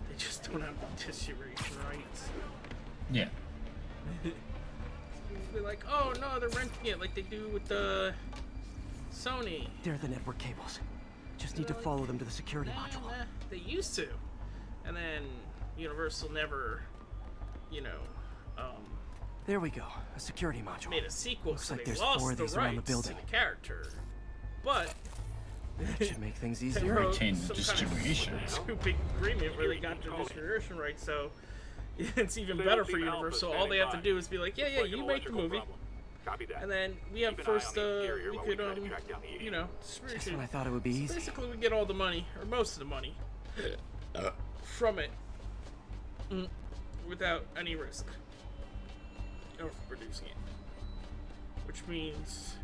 They just don't have the distribution rights. Yeah. Be like, oh no, they're renting it like they do with the Sony. They're the network cables. Just need to follow them to the security module. They used to, and then Universal never, you know, There we go. A security module. made a sequel, Looks so like they there's lost 4 of the these around the rights building. to the character. But That should make things they easier. wrote Retain the some distribution. kind of stupid agreement where they got the distribution rights, so it's even better for Universal. All they have to do is be like, yeah, you make the movie, Copy that. and then we have Keep an eye first, on the interior we while could, we try to track down the you agent. know, Just distribution. when I thought it would be easy. Basically, we get all the money, or most of the money, from it, without any risk of producing it. Which means,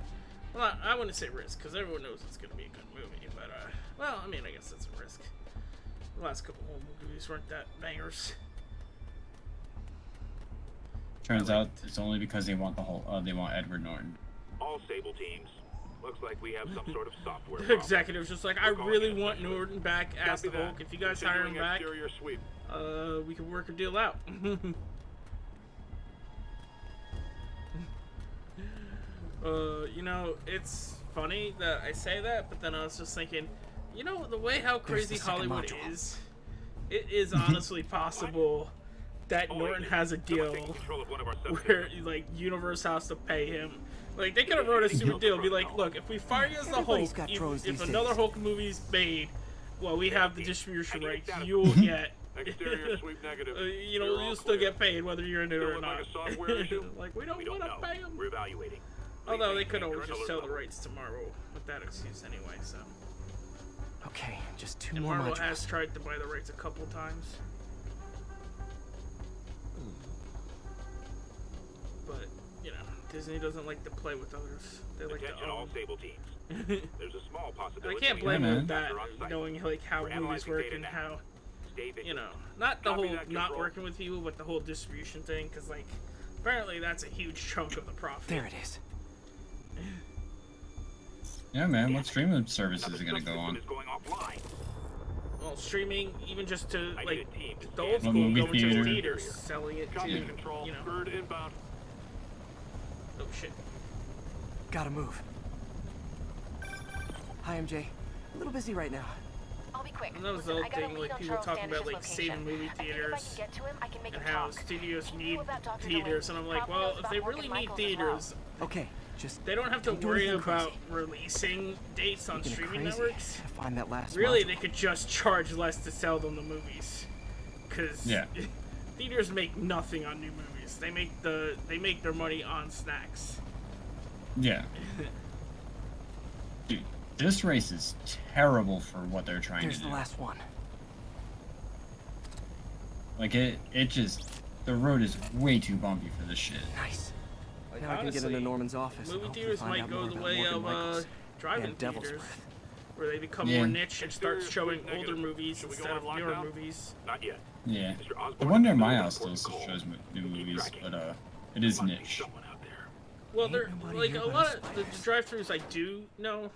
well, I wouldn't say risk, because everyone knows it's going to be a good movie, but, well, I mean, I guess that's a risk. The last couple of movies weren't that bangers. Turns out it's only because they want the whole. They want Edward Norton. All stable teams. Looks like we have some sort of software The problem. executive's just like, I really want Norton back as the Copy that. Hulk. If you guys hire him Continuing back, exterior sweep. we can work a deal out. You know, it's funny that I say that, but then I was just thinking, you know, the way how crazy the second Hollywood module. is, it is honestly possible that Norton has a deal Control of one of our where, like, Universe has to pay him. Like, they could have wrote a super deal, be like, look, if we fire you as the Everybody's Hulk, got if drones these another days. Hulk movie's made, well, we have the distribution I need rights, status. you'll get, Exterior sweep negative. you know, You're all you'll still clear. get paid whether you're in it Still or look not. like a software issue? Like, we don't want know. to pay him. We're evaluating. Although they Please could maintain always just current sell alert the level. rights to Marvel with that excuse anyway, so. Okay, just 2 And more Marvel modules. has tried to buy the rights a couple times. But, you know, Disney doesn't like to play with others. They like to Attention all own. stable teams. There's a small I possibility. can't we blame Yeah, them man. with that, are on site. knowing like how We're movies analyzing work data and now. how, Stay you vigilant. know, not the Copy whole that, not Control. working with people, but the whole distribution thing, because like apparently that's a huge chunk of the profit. There it is. Yeah, man. What streaming service Now is the it gonna go subsystem on? is going offline. Well, streaming, even just to I like need a team to the old scan school, movie going to theater. the theaters, selling it to, Copy control. you know, Bird inbound. oh shit. Gotta move. Hi, MJ. A little busy right now. I'll be quick. And that was the Listen, old I got a thing, lead like on people Charles talking about Standish's like location. saving movie I think if I theaters can get to him, I can make and him how talk. studios He need knew about Dr. theaters, and I'm like, Probably well, knows if about they Morgan really need Michaels as well. theaters, Okay, just they don't have to don't do worry anything about crazy. releasing dates on Making it streaming crazy networks. to find that last Really, module. they could just charge less to sell them the movies, because Yeah. theaters make nothing on new movies. They make their money on snacks. Yeah. Dude, this race is terrible for what they're trying There's to the do. last one. Like it just the road is way too bumpy for this shit. Nice. Like, Now I can get honestly, into Norman's office. and movie hopefully theaters find might out go more the about way Morgan of Michaels drive-in and Devil's theaters, Breath. where they become Yeah. more niche and start Exterior showing sweep older negative. movies Should we go instead on of newer lockdown? movies. Not yet. Yeah. Mr. The Osborn one near made my an house still important call. shows new Keep movies, tracking. but it is Must be niche. someone out there. Well, Ain't they're nobody like here a but lot us of the spiders. drive-throughs I do know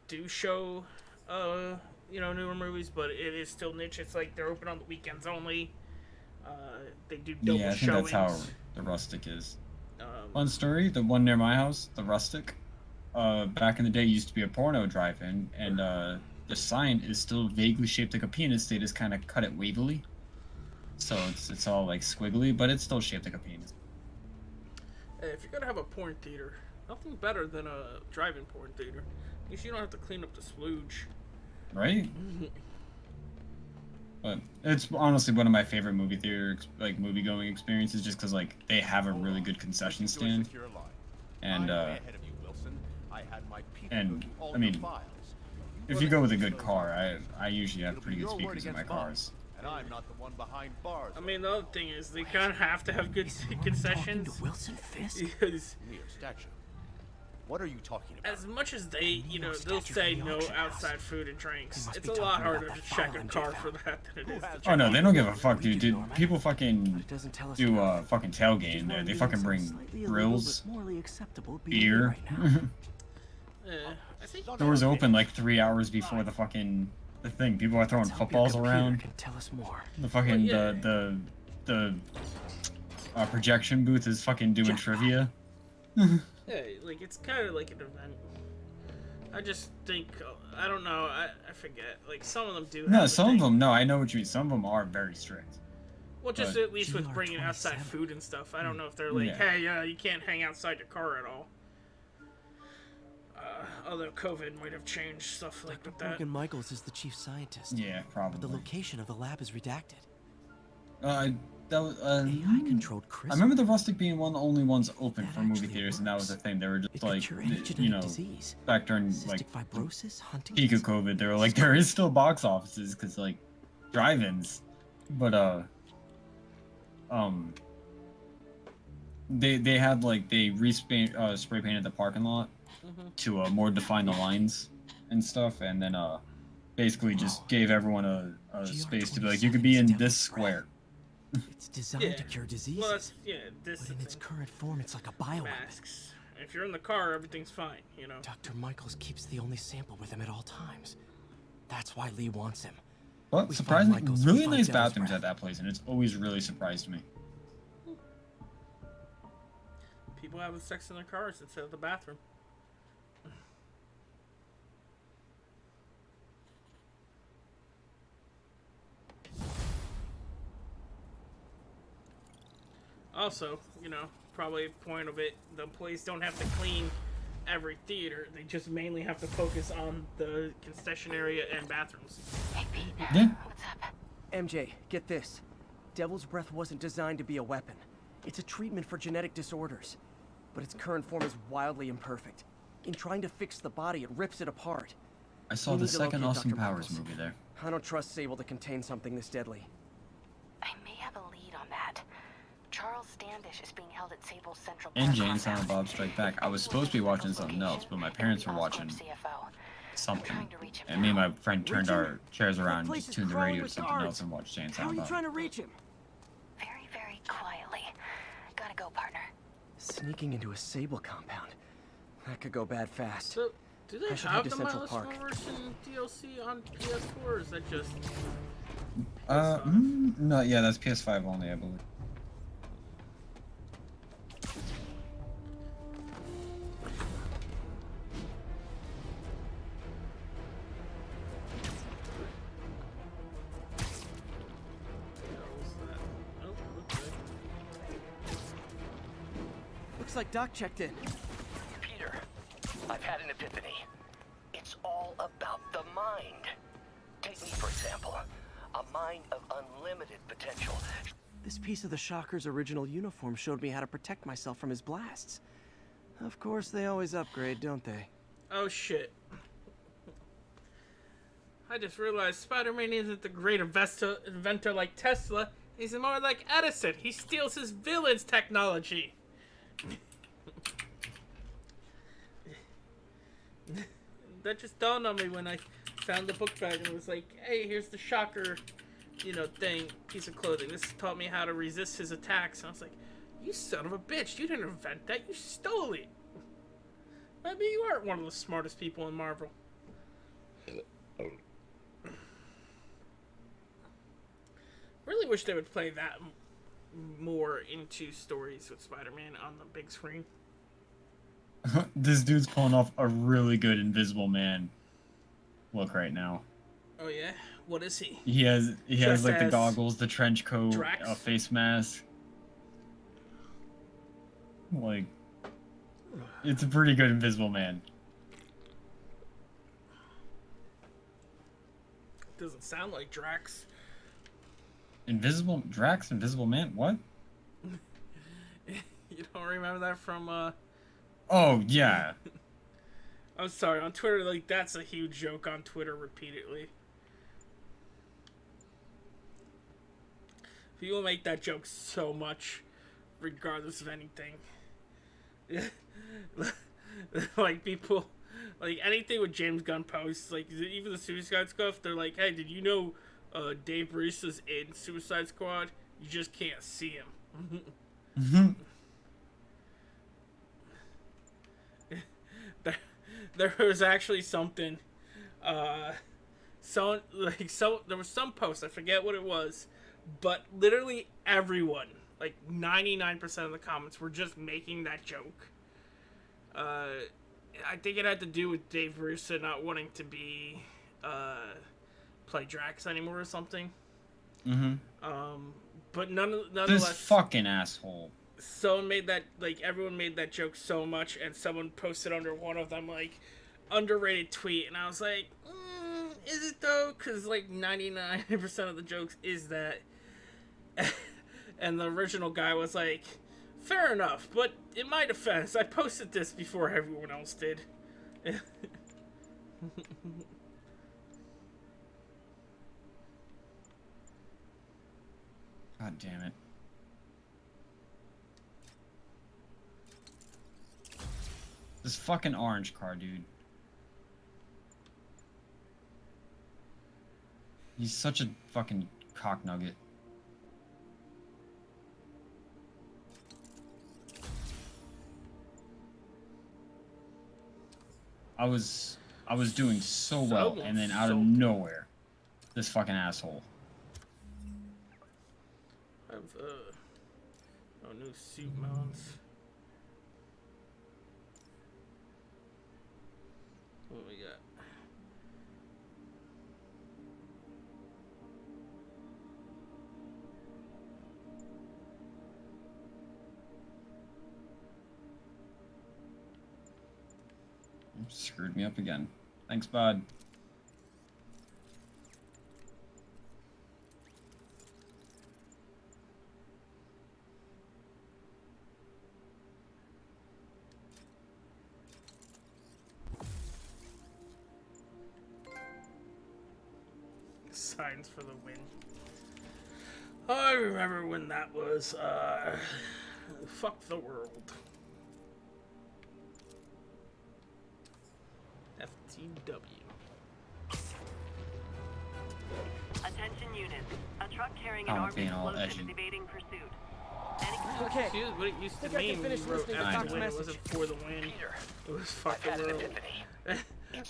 do show newer movies, but it is still niche. It's like they're open on the weekends only. They do double Yeah, I think showings. that's how the Rustic is. Um, Fun story, the one near my house, the Rustic, back in the day used to be a porno drive-in, and the sign is still vaguely shaped like a penis. They just kind of cut it wavily. So it's all like squiggly, but it's still shaped like a penis. Hey, if you're gonna have a porn theater, nothing better than a drive-in porn theater. At least you don't have to clean up the splooge. Right? But it's honestly one of my favorite movie theater, movie going experiences, just because like they have a really good concession stand, and I mean, if you go with a good car, I usually have pretty good speakers in my cars. And I'm not the one behind bars. I mean, the other thing is they kind of have to have good concessions. Wilson Fisk? Because Mere statue. What are you talking about? as much as they, they'll say no outside food and drinks, it's a lot harder to check a car for that than it is to check. Oh no, they don't give a fuck, dude. People fucking Doesn't tell us do about fucking tailgate in there. They fucking bring slightly illegal grills, but morally acceptable behavior beer. right now. I think Doors open like 3 hours before the thing. People are throwing footballs around. Can tell us more. The fucking Well, the projection booth is fucking doing trivia. yeah, like it's kind of like an event. I just think I don't know. I forget. Like some of them do. No, have a some of thing. them. No, I know what you mean. Some of them are very strict. Well, just but- at least with bringing outside food and stuff. I don't know if they're like, Yeah. hey, you can't hang outside your car at all. Although COVID might have changed stuff like with that. Morgan Michaels is the chief scientist. Yeah, But probably. the location of the lab is redacted. That was, AI-controlled I remember the Rustic being one of the only ones open for movie theaters, and that was the thing. They were It just could like, cure any you genetic know, disease. back during like Cystic fibrosis, peak of Huntington's. COVID, they were like, there is still box offices because like drive-ins, but they had like they spray painted the parking lot to more define the lines and stuff, and then basically just gave everyone a space to be like, you could be in this square. It's designed to cure diseases. Well, that's this but in its current form, it's like a bioweapon. masks. If you're in the car, everything's fine. Dr. Michaels keeps the only sample with him at all times. That's why Lee wants him. But We find surprisingly, Michaels, we really find nice Devil's bathrooms Breath. at that place, and it's always really surprised me. People having sex in their cars instead of the bathroom. Also, probably a point of it, the employees don't have to clean every theater. They just mainly have to focus on the concession area and bathrooms. Hey, Pete. Yeah. What's up? MJ, get this. Devil's Breath wasn't designed to be a weapon. It's a treatment for genetic disorders. But its current form is wildly imperfect. In trying to fix the body, it rips it apart. I saw We the need to second locate Austin Dr. Powers Michaels. movie there. I don't trust Sable to contain something this deadly. I may have a lead on that. Charles Standish is being held at Sable's Central And Park Jane compound. Silent Bob Strike Back. I was supposed to be watching something else, but my parents were watching CFO. something. And me and my friend turned our chairs around and just tuned the radio to something else and watched Jane How are Silent you Bob. trying to reach him? Very, very quietly. Gotta go, partner. Sneaking into a Sable compound. That could go bad fast. So, do they I should head have to the Central Miles Park. Morales DLC on PS4, or is that just... No, yeah, that's PS5 only, I believe. Looks like Doc checked in. Peter, I've had an epiphany. It's all about the mind. Take me, for example. A mind of unlimited potential. This piece of the Shocker's original uniform showed me how to protect myself from his blasts. Of course, they always upgrade, don't they? Oh shit. I just realized Spider-Man isn't the great inventor like Tesla. He's more like Edison. He steals his villain's technology. That just dawned on me when I found the book bag and was like, hey, here's the Shocker you know, piece of clothing. This taught me how to resist his attacks. And I was like, you son of a bitch, you didn't invent that, you stole it. Maybe you aren't one of the smartest people in Marvel. Really wish they would play that more into stories with Spider-Man on the big screen. This dude's pulling off a really good Invisible Man look right now. Oh yeah? What is he? He has Just like the as goggles, the trench coat, Drax? a face mask. Like, it's a pretty good Invisible Man. Doesn't sound like Drax. Drax, Invisible Man? What? You don't remember that from, Oh, yeah. I'm sorry, on Twitter, like, that's a huge joke on Twitter repeatedly. People make that joke so much, regardless of anything. Like, people, like, anything with James Gunn posts, like, even the Suicide stuff, they're like, hey, did you know Dave Bautista's in Suicide Squad? You just can't see him. There was actually something, there was some post, I forget what it was, but literally everyone, like 99% of the comments were just making that joke. I think it had to do with Dave Bautista not wanting to be, play Drax anymore or something. But nonetheless, This fucking asshole. someone made that, like, everyone made that joke so much, and someone posted under one of them, like, underrated tweet, and I was like, is it though? Because, like, 99% of the jokes is that. And the original guy was like, fair enough, but in my defense, I posted this before everyone else did. God damn it. This fucking orange car, dude. He's such a fucking cock nugget. I was doing so well, and then out of nowhere, this fucking asshole. I have, new suit mounts. What we got? Screwed me up again. Thanks, bud. Signs for the win. Oh, I remember when that was, fuck the world. FTW. Attention units. A truck carrying an Oh, armed being all explosive edgy. is evading pursuit. Okay. Excuse what it used to Think I can mean when finish you wrote listening to after Doc's the win. It message. wasn't for the win. Peter, It was fuck I've the had an world. epiphany.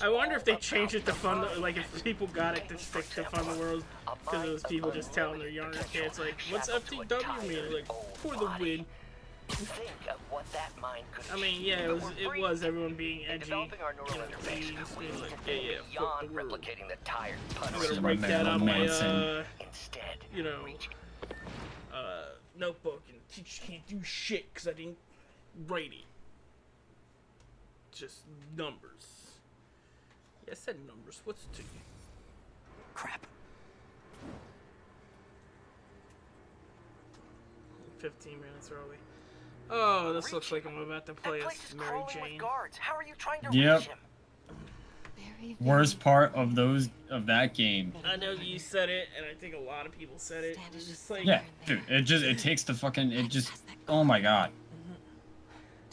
I wonder if they changed it to fun, like if people got it to stick to fun the world, because it was people just telling their younger kids, like, what's FTW mean? Like, for the win. Think of what that mind could I mean, achieve. yeah, But it we're was free. everyone being In edgy. developing our neural you know, interface, being we like, look yeah, fuck the beyond world. replicating the tired I'm punch. gonna write that on my, Instead, you know, notebook, and the teacher can't do shit because I didn't write it. Just numbers. Yeah, I said numbers. What's it to you? Crap. 15 minutes early. Oh, this looks like I'm about to play as Mary Jane. Guards. How are you trying to Yep. reach him? Worst part of that game. I know you said it, and I think a lot of people said it. It's just like, Yeah, dude, it takes the fucking, oh my god.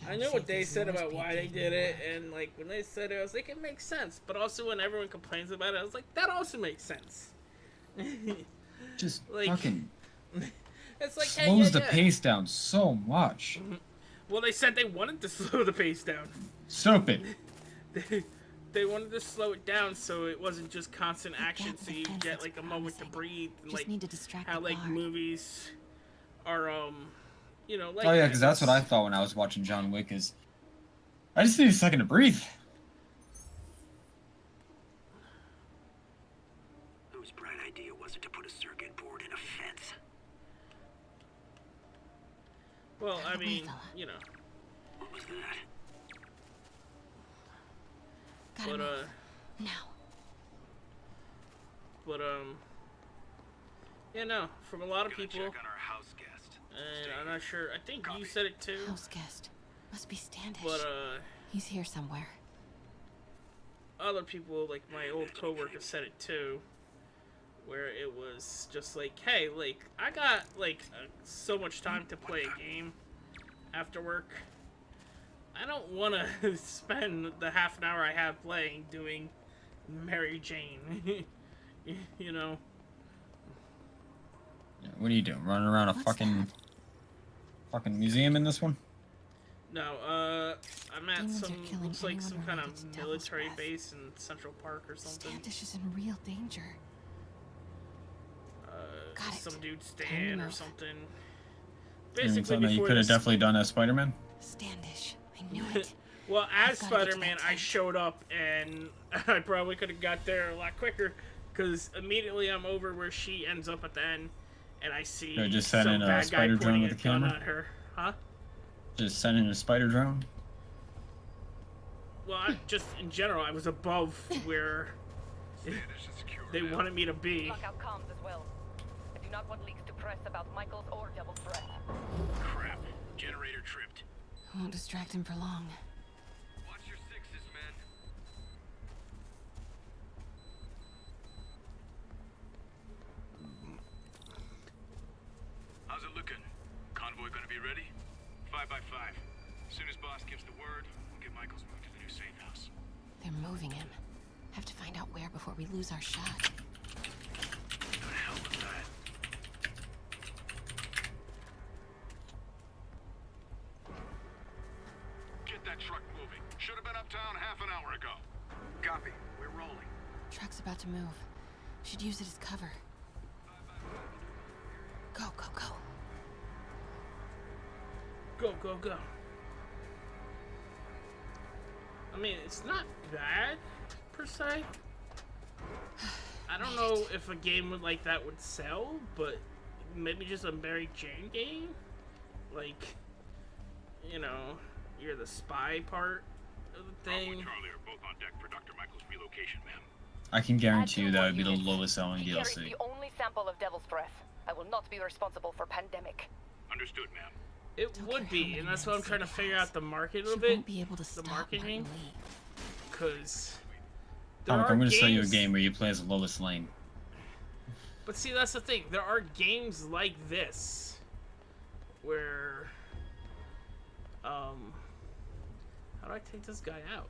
I know what they said about why they did it, and like when they said it, I was like, it makes sense. But also when everyone complains about it, I was like, that also makes sense. Just Like, fucking it's like, hey, slows yeah, the yeah. pace down so much. Well, they said they wanted to slow the pace down. Stupid. They wanted to slow it down so it wasn't just constant action, so you get like a moment to breathe. And, Just like need to distract how the like guard. movies are, you know, like. Oh yeah, that. because that's what I thought when I was watching John Wick. Is I just need a second to breathe. Whose bright idea was it to put a circuit board in a fence? Well, I mean, you know. What was that? But Now. But yeah, no, from a lot of people. Check on our house guest. And I'm not sure. I think you said it too. House guest. Must be Standish. But He's here somewhere. other people, like my old coworker, said it too. Where it was just like, hey, like I got like so much time to play a game after work. I don't want to spend the half an hour I have playing doing Mary Jane. You know. Yeah, what are you doing? Running around a fucking museum in this one? No, I'm at Demons are some killing looks like some anyone kind of related to Devil's military Breath. base in Central Park or something. Standish is in real danger. Got it. Some dude Time to stand or move. something. You mean Basically, something that you before could have this- definitely done as Spider-Man? Standish. I knew it. Well, as I've gotta get to Spider-Man, that I tank. showed up and I probably could have got there a lot quicker because immediately I'm over where she ends up at the end, and I see Could've just sent some in a bad guy spider drone pointing with a a gun camera? at her. Huh? Just send in a spider drone? Well, just in general, I was above where they wanted me to be. Lock out comms as well. I do not want leaks to press about Michaels or Devil's Breath. Crap. Generator tripped. I won't distract him for long. Watch your sixes, men. How's it looking? Convoy gonna be ready? 5 by 5. As soon as boss gives the word, we'll get Michaels moved to the new safe house. They're moving him. Have to find out where before we lose our shot. What the hell was that? Get that truck moving. Should have been uptown half an hour ago. Copy. We're rolling. Truck's about to move. Should use it as cover. Go, go, go. Go, go, go. I mean, it's not bad, per se. I don't know if a game like that would sell, but maybe just a Mary Jane game? Like, you know, you're the spy part of the Bravo thing. and Charlie are both on deck for Dr. Michaels' relocation, ma'am. I can guarantee you that would be the lowest selling He carries DLC. the only sample of Devil's Breath. I will not be responsible for pandemic. Understood, ma'am. It would be, and that's what I'm trying to figure out the market a little She bit. won't be able to The stop marketing. Martin Lee. Because I'm going to sell you a game where you play as Lois Lane. But see, that's the thing. There are games like this where, how do I take this guy out?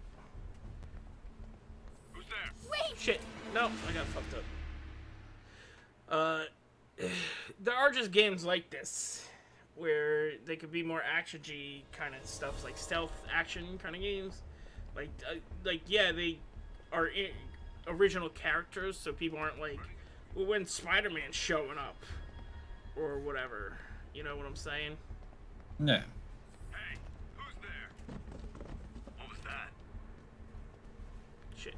Who's there? Wait! Shit. No, I got fucked up. There are just games like this where they could be more action-y kind of stuff, like stealth action kind of games. Like yeah, they are original characters, so people aren't like, well, when Spider-Man's showing up or whatever. You know what I'm saying? Yeah. Hey, who's there? What was that? Shit.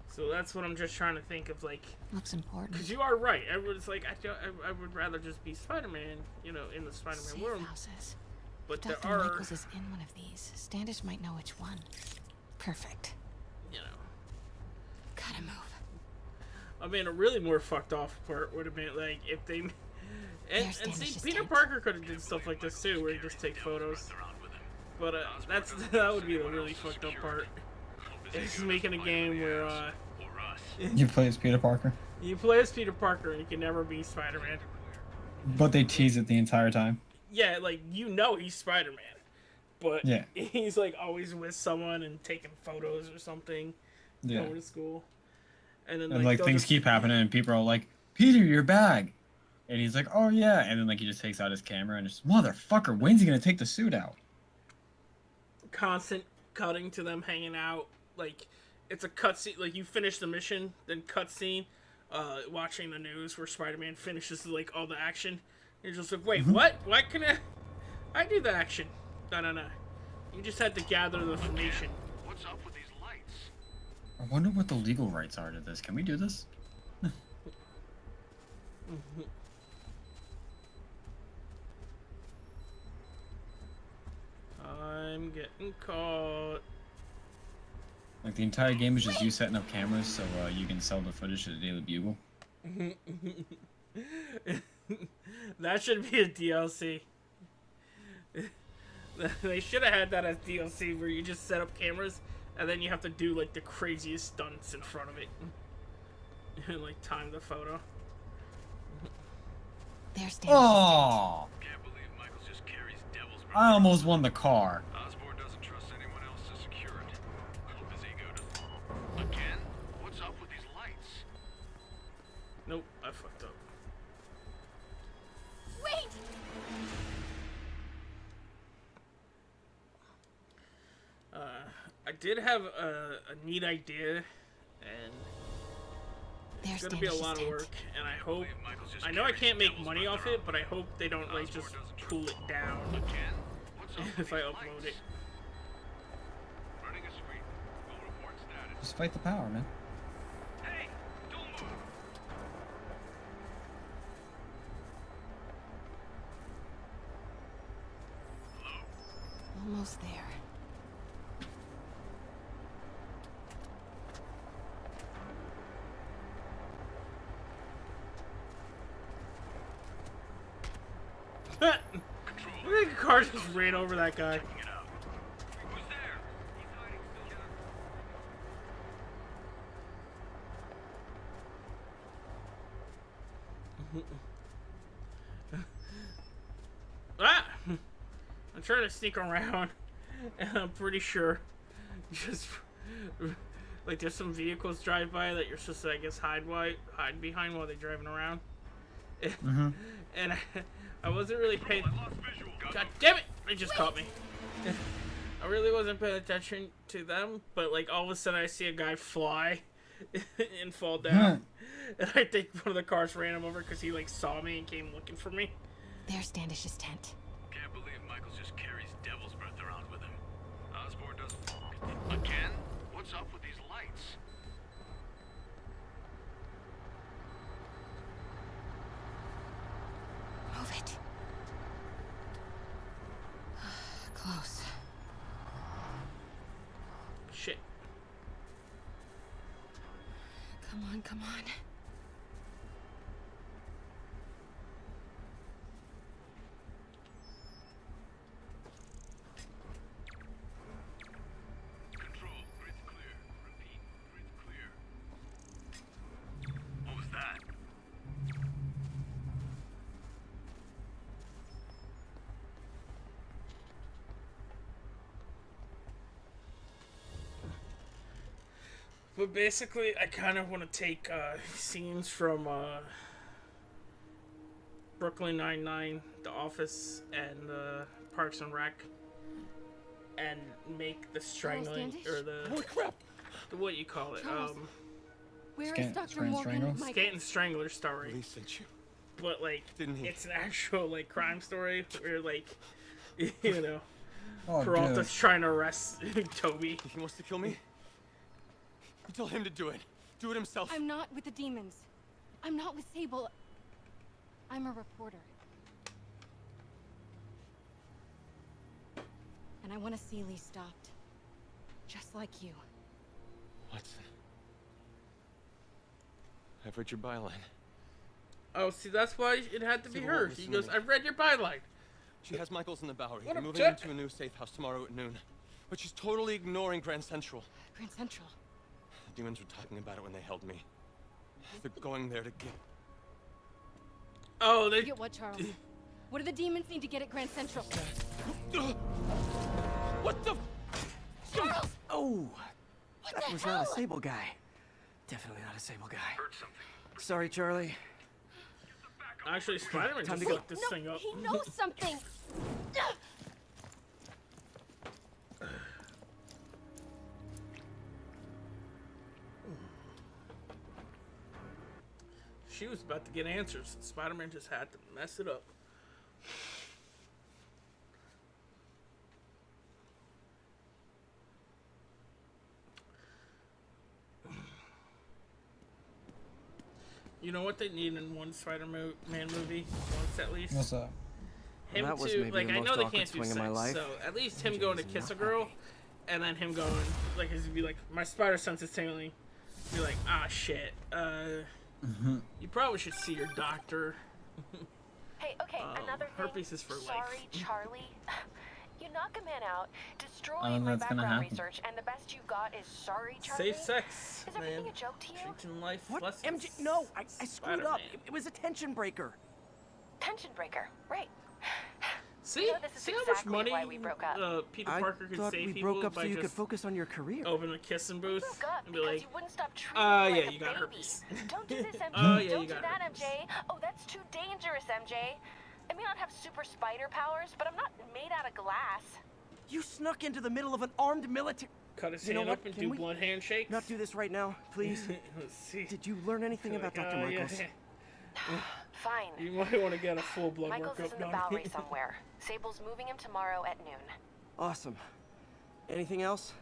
So that's what I'm just trying to think of, like, Looks important. because you are right. Everyone's like, I would rather just be Spider-Man, you know, in the Spider-Man Safe world. houses. But If there Dr. are, Michaels is in one of these. Standish might know which one. Perfect. you know, Gotta move. I mean, a really more fucked off part would have been like if they, and There's see, Standish's Peter tent. Parker could have did stuff like this too, where he just take photos. But that would be the really fucked up part. Is making a game where You play as Peter Parker? You play as Peter Parker and you can never be Spider-Man. But they tease it the entire time. Yeah, like, you know he's Spider-Man. But Yeah. he's, like, always with someone and taking photos or something. Yeah. Going to school. And then, And like they'll things just- keep happening, and people are like, "Peter, your bag," and he's like, "Oh yeah," and then like he just takes out his camera and just, "Motherfucker, when's he gonna take the suit out?" Constant cutting to them hanging out. Like, it's a cutscene. Like, you finish the mission, then cutscene, watching the news where Spider-Man finishes, like, all the action. You're just like, wait, what? Why can I do the action? No. You just had to gather the information. What's up with these lights? I wonder what the legal rights are to this. Can we do this? I'm getting caught. Like the entire game is just you setting up cameras so you can sell the footage to the Daily Bugle. That should be a DLC. They should have had that as DLC where you just set up cameras and then you have to do like the craziest stunts in front of it. And like time the photo. There's Oh! Can't believe Michaels just carries devil's breath. I almost won the car. Osborn doesn't trust anyone else to secure it. Hope his ego doesn't. Again? What's up with these lights? Nope, I fucked up. Wait! I did have a neat idea, and it's gonna be a lot of work, and I hope, I know I can't make money off it, but I hope they don't like just pull it down if I upload it. Running a screen. We'll report status. Just fight the power, man. Hey! Don't move! Almost there. I think a car just ran over that guy. Who's there? He's hiding still. Ah! I'm trying to sneak around, and I'm pretty sure just like there's some vehicles drive by that you're supposed to, I guess, hide behind while they're driving around. And I wasn't really paying. God damn it! They just caught me. I really wasn't paying attention to them, but like all of a sudden I see a guy fly and fall down, and I think one of the cars ran him over because he like saw me and came looking for me. There's Standish's tent. Can't believe Michaels just carries devil's breath around with him. Osborn doesn't. Again? What's up with these lights? Move it. Close. Shit. Come on, come on. Control, grid's clear. Repeat, grid's clear. What was that? But basically, I kind of want to take scenes from Brooklyn Nine-Nine, The Office, and Parks and Rec, and make the strangling or the what you call it, Charles. Where is Skate- Dr. Skate and Morgan? Strangle? My Skate and Strangler story. Police sent you. But like, Didn't he? it's an actual like crime story where like, you know, Oh, Peralta's dude. trying to arrest Toby. He wants to kill me? You tell him to do it. Do it himself. I'm not with the demons. I'm not with Sable. I'm a reporter. And I want to see Lee stopped. Just like you. Watson. I've read your byline. Oh, see, that's why it had to be Civil her. War, He listen goes, to me. "I've read your byline." She has Michaels in the Bowery. What We're a moving jerk. into a new safe house tomorrow at noon. But she's totally ignoring Grand Central. Grand Central. The demons were talking about it when they held me. They're going there to get... Oh, they... Get what, Charles? What do the demons need to get at Grand Central? What the... Charles! Oh! What That the was hell? not a Sable guy. Definitely not a Sable guy. Sorry, Charlie. Actually, Spider-Man Time just to go. fucked this No, thing up. he knows something! She was about to get answers. Spider-Man just had to mess it up. You know what they need in one Spider-Man movie? Once at least? What's up? Him That was to, maybe like, the I most know they awkward can't do swing sex, of my life. so at least him going to kiss a girl, and then him going, like, he'd be like, my spider sense is tingling. Be like, ah, shit. You probably should see your doctor. Hey, okay, another thing. Herpes is for life. Sorry, Charlie. You knock a man out, destroy I don't know my what's gonna background happen. research, and the best you got is sorry, Charlie? Safe sex, Is man. everything a joke to you? Treating life What? lessons. MJ? No, I screwed up. Spider-Man. It was a tension breaker. Tension breaker, right. See? You know, this is See how exactly much money why we broke up. Peter I Parker could thought save we people broke up so by you could just focus on your career. open a kissing booth We broke up and be because like, you wouldn't stop treating me yeah, like you a got baby. herpes. Don't do this, MJ. Oh, yeah, Don't you do got that, herpes. MJ. Oh, that's too dangerous, MJ. I may not have super spider powers, but I'm not made out of glass. You snuck into the middle of an armed military. cut his You know hand what? up and Can do we blood handshakes. Not do this right now, please. Let's see. Did you learn anything about Dr. Yeah, Michaels? Fine. You might want to get a full blood Michael's is workup in the done. Bowery somewhere. Sable's moving him tomorrow at noon. Awesome. Anything else?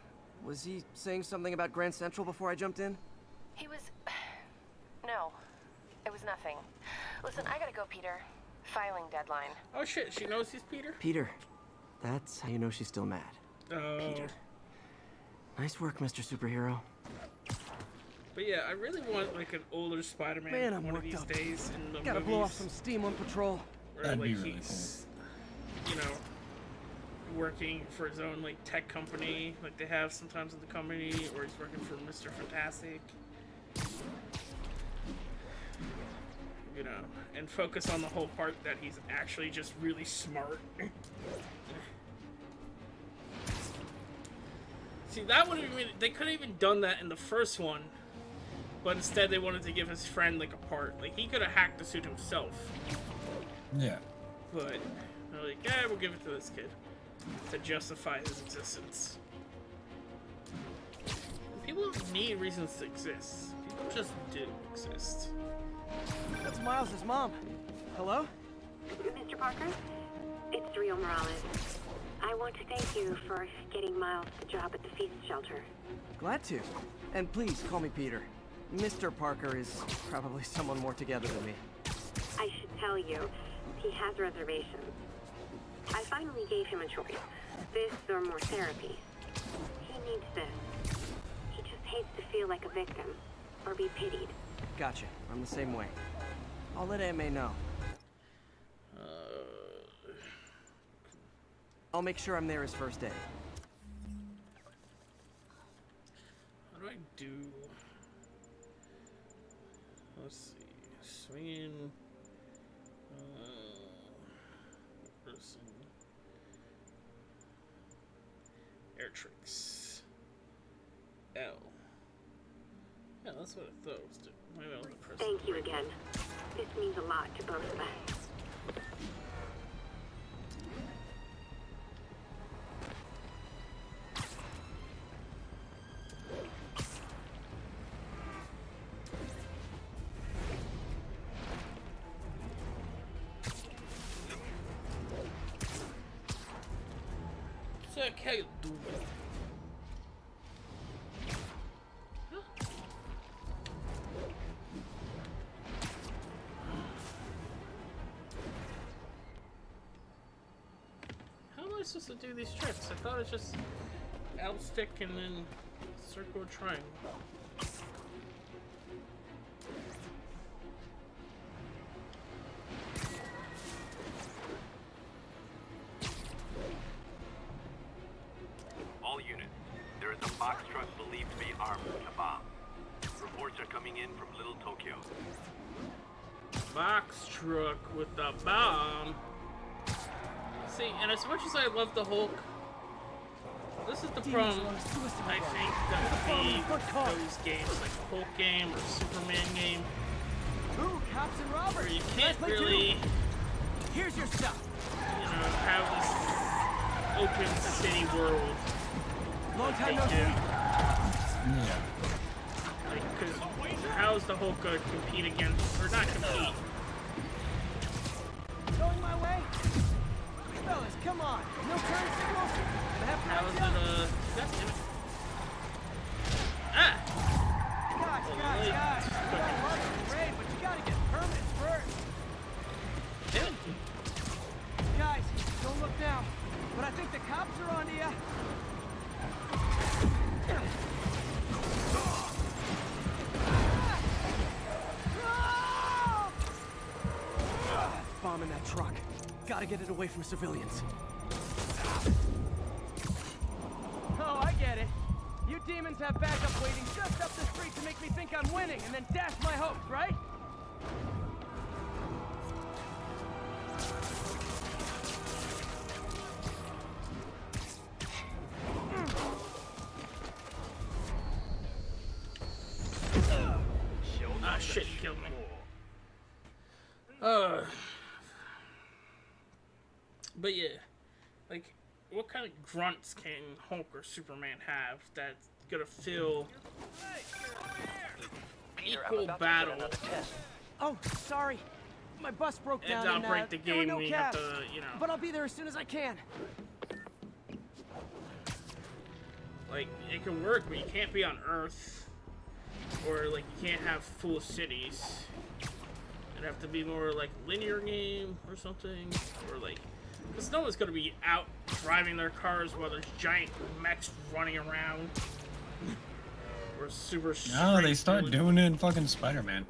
Was he saying something about Grand Central before I jumped in? He was... No. It was nothing. Listen, I gotta go, Peter. Filing deadline. Oh shit, she knows he's Peter? Peter. That's how you know she's still mad. Oh. Peter. Nice work, Mr. Superhero. But yeah, I really want like an older Spider-Man Man, I'm one of worked these up. days in the Gotta movies. blow off some steam on patrol. Where, That'd like, be really he's, you know, working for his own like tech company, like they have sometimes in the company, or he's working for Mr. Fantastic. You know, and focus on the whole part that he's actually just really smart. See, that would have been, they could have even done that in the first one, but instead they wanted to give his friend like a part. Like he could have hacked the suit himself. Yeah. But they're like, yeah, we'll give it to this kid to justify his existence. People don't need reasons to exist. People just do exist. That's Miles' mom. Hello? Mr. Parker, it's Rio Morales. I want to thank you for getting Miles the job at the Feast Shelter. Glad to. And please call me Peter. Mr. Parker is probably someone more together than me. I should tell you, he has reservations. I finally gave him a choice. This or more therapy. He needs this. He just hates to feel like a victim, or be pitied. Gotcha. I'm the same way. I'll let Aunt May know. I'll make sure I'm there his first day. How do I do? Let's see. Swinging. Person. Air tricks. L. Yeah, that's what I thought it was doing. Maybe I was the person. Thank you again. This means a lot to both of us. Okay, dude. How am I supposed to do these tricks? I thought it's just L stick and then circle or triangle. All units, there is a box truck believed to be armed with a bomb. Reports are coming coming in from Little Tokyo. Box truck with the bomb. See, and as much as I love the Hulk, this is the problem. I think that those games, like Hulk game or Superman game, Ooh, cops and robbers. where you can't really, Here's your stuff. you know, have this open city world. Long like time they no do. see. Yeah. Like, because how's the Hulk gonna compete against, or not compete? Going my way. Fellas, come on. No turn signals. Gonna have How is it, to God damn it. Ah! Guys, Well, guys, really- guys. You gotta love the parade, but you gotta get permits first. Damn it. Guys, don't look now. But I think the cops are onto you. Bomb in that truck. Gotta get it away from civilians. Oh, I get it. You demons have backup waiting just up the street to make me think I'm winning and then dash my hopes, right? Ah, shit, he killed me. But yeah, like, what kind of grunts can Hulk or Superman have that's gonna feel Peter, I'm equal about to battle begin another test. Oh, sorry. My bus broke and down not and break the there were game? no We have cabs. to, you know, But I'll be there as soon as I can. like, it can work, but you can't be on Earth, or like you can't have full cities. It'd have to be more like linear game or something, or like, because no one's gonna be out driving their cars while there's giant mechs running around. Or super. No, they straight start through it. doing it in fucking Spider-Man.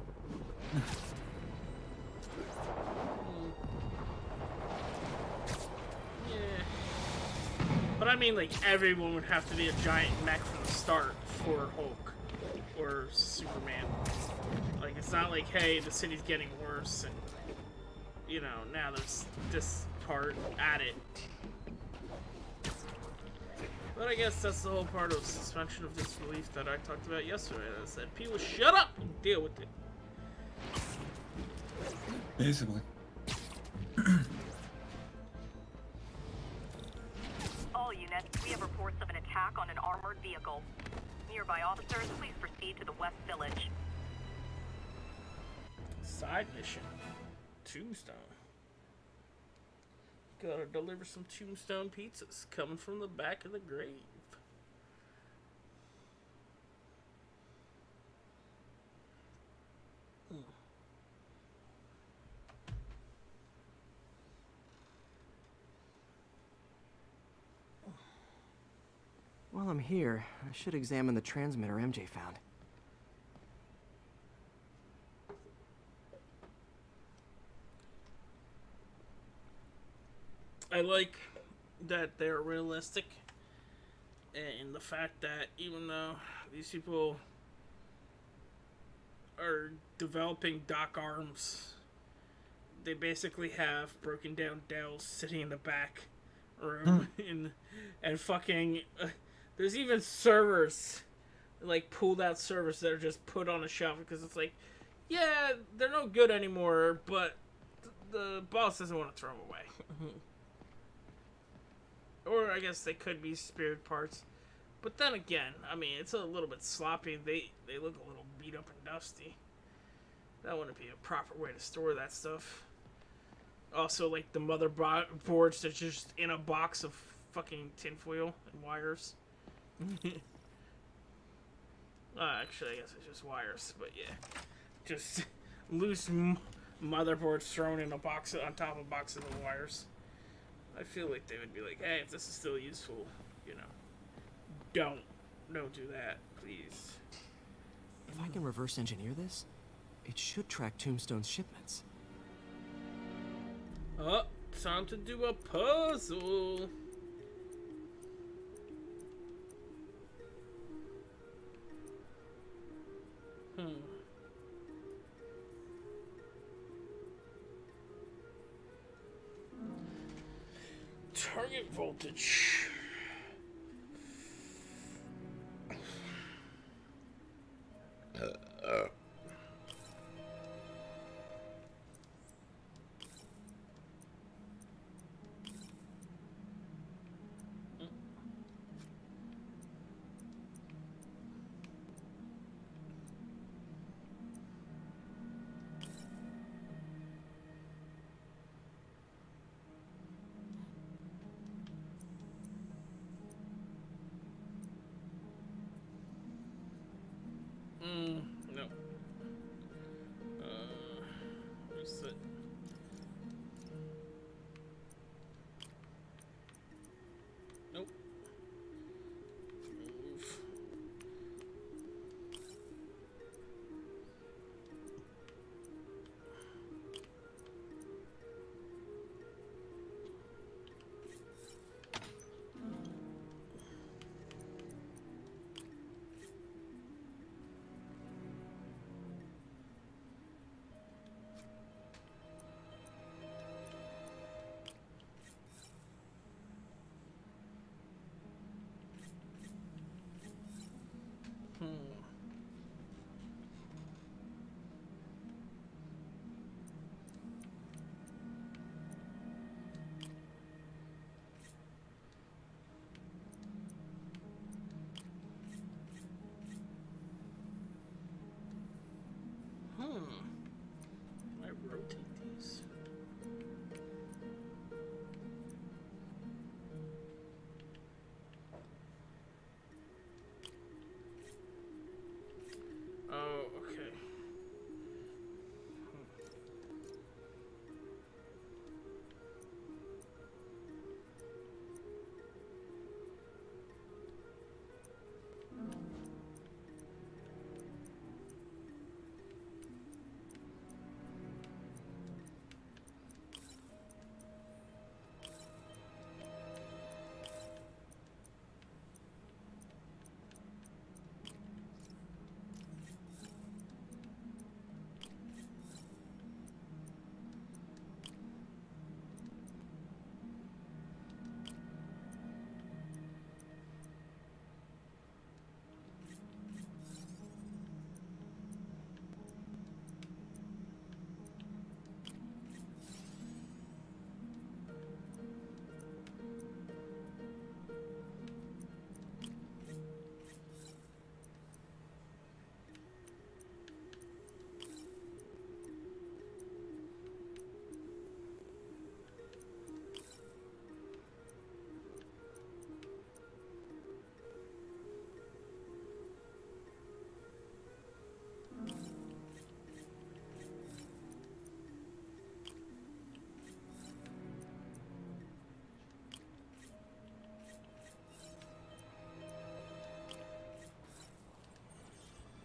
Yeah. But I mean, like, everyone would have to be a giant mech from the start for Hulk or Superman. Like, it's not like, hey, the city's getting worse and, you know, now there's this part at it. But I guess that's the whole part of suspension of disbelief that I talked about yesterday. I said, people, shut up and deal with it. Basically. All units, we have reports of an attack on an armored vehicle. Nearby officers, please proceed to the West Village. Side mission. Tombstone. Gotta deliver some Tombstone pizzas coming from the back of the grave. While I'm here, I should examine the transmitter MJ found. I like that they're realistic, and the fact that even though these people are developing Doc Arms, they basically have broken down Dells sitting in the back room and fucking there's even servers, like pulled out servers that are just put on a shelf because it's like, yeah, they're no good anymore, but the boss doesn't want to throw them away. Or I guess they could be spared parts. But then again, I mean, it's a little bit sloppy. They look a little beat up and dusty. That wouldn't be a proper way to store that stuff. Also, like, the motherboards that's just in a box of fucking tinfoil and wires. Actually, I guess it's just wires, but yeah. Just loose motherboards thrown in a box on top of boxes of wires. I feel like they would be like, hey, if this is still useful, you know, don't do that, please. If I can reverse engineer this, it should track Tombstone's shipments. Oh, time to do a puzzle. Target voltage. No. Reset. Nope. Move. I rotate these. Oh, okay.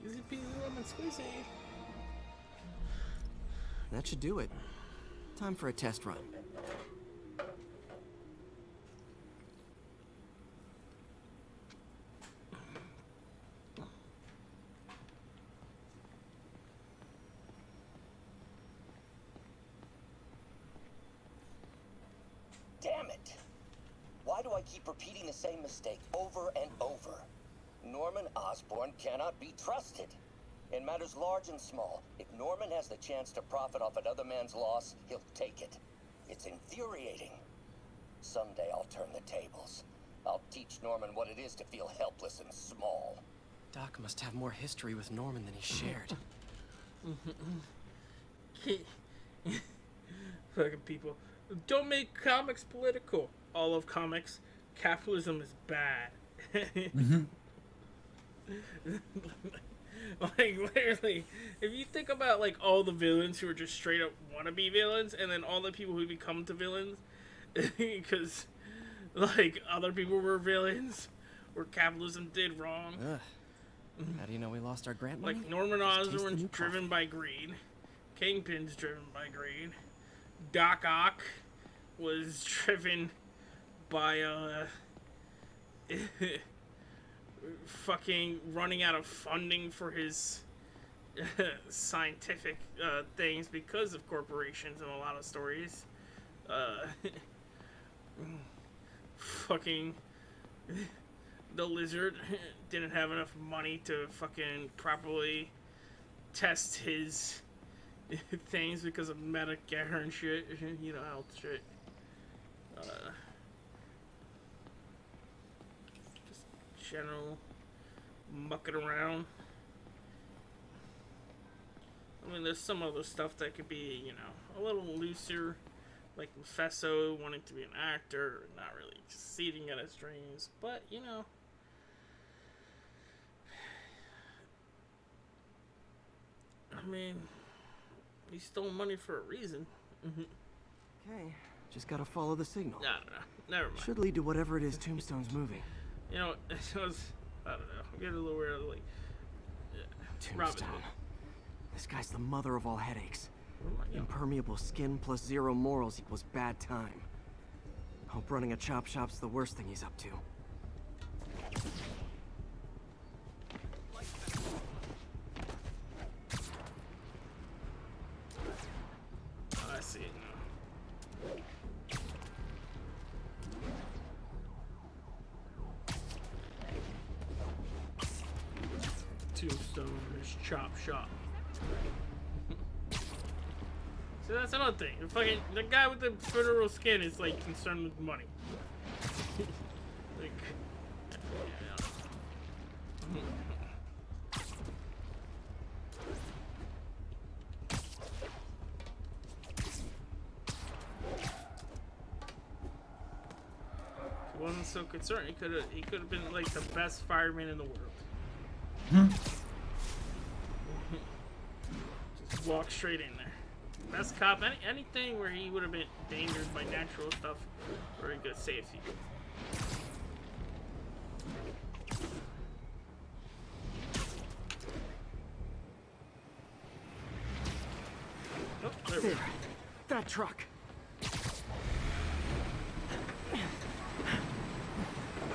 Easy peasy lemon squeezy. That should do it. Time for a test run. Damn it! Why do I keep repeating the same mistake over and over? Norman Osborn cannot be trusted. In matters large and small, if Norman has the chance to profit off another man's loss, he'll take it. It's infuriating. Someday I'll turn the tables. I'll teach Norman what it is to feel helpless and small. Doc must have more history with Norman than he shared. Fucking people. Don't make comics political. All of comics, capitalism is bad. Like, literally, if you think about, like, all the villains who are just straight up wannabe villains, and then all the people who become to villains, because, like, other people were villains, or capitalism did wrong. How do you know we lost our grant money? Like, Norman Osborn's driven by greed. Kingpin's driven by greed. Doc Ock was driven by, fucking running out of funding for his scientific things because of corporations in a lot of stories. fucking the lizard didn't have enough money to fucking properly test his things because of Medicare and shit, you know, health shit. Just general mucking around. I mean, there's some other stuff that could be, you know, a little looser, like Mephisto wanting to be an actor, not really succeeding at his dreams, but, you know. I mean, he stole money for a reason. Okay, just gotta follow the signal. No, never mind. Should lead to whatever it is Tombstone's moving. You know, it was, I don't know, I'm getting a little weird, like, Tombstone. This guy's the mother of all headaches. Impermeable skin plus zero morals equals bad time. Hope running a chop shop's the worst thing he's up to. I see it now. Tombstone is chop shop. So that's another thing. The guy with the federal skin is like concerned with money. Like, he wasn't so concerned. He could have been like the best fireman in the world. Just walk straight in there. Best cop, anything where he would have been endangered by natural stuff, where he could save people. Oh, there we go. That truck.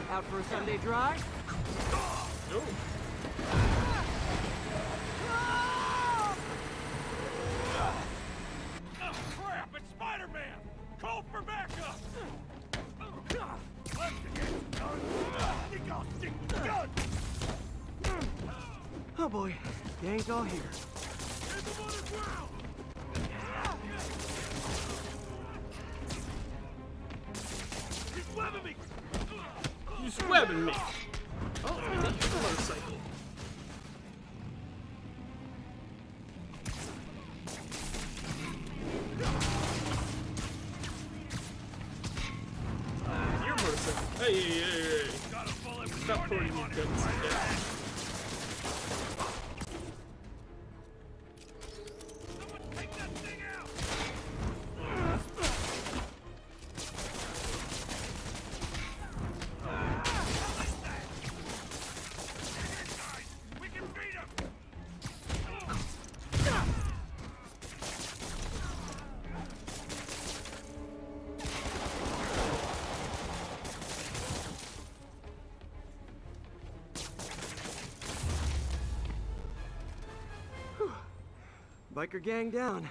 Out for a Sunday drive? No. Crap, it's Spider-Man! Call for backup! Think I'll stick with the gun! Oh boy, gang's all here. Get them on the ground! He's webbing me! He's webbing me! Oh, I think it's a motorcycle. Your motorcycle. Hey. Stop pointing your guns like that. Biker gang down.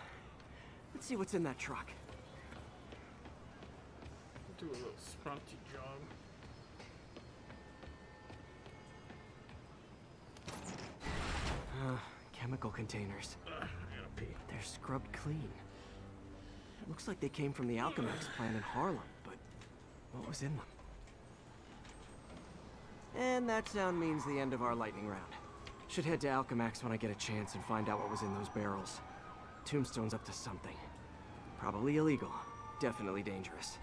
Let's see what's in that truck. Do a little sprunty jog. Chemical containers. I gotta pee. They're scrubbed clean. Looks like they came from the Alchemax plant in Harlem, but what was in them? And that sound means the end of our lightning round. Should head to Alchemax when I get a chance and find out what was in those barrels. Tombstone's up to something. Probably illegal. Definitely dangerous.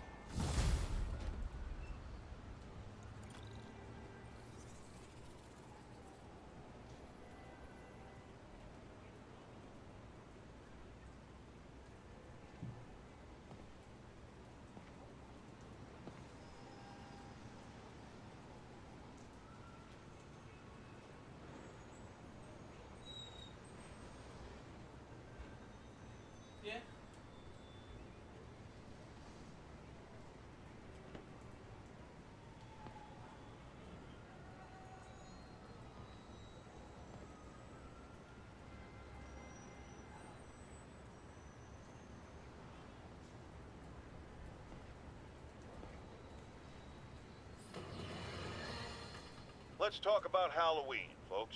let's talk about Halloween, folks.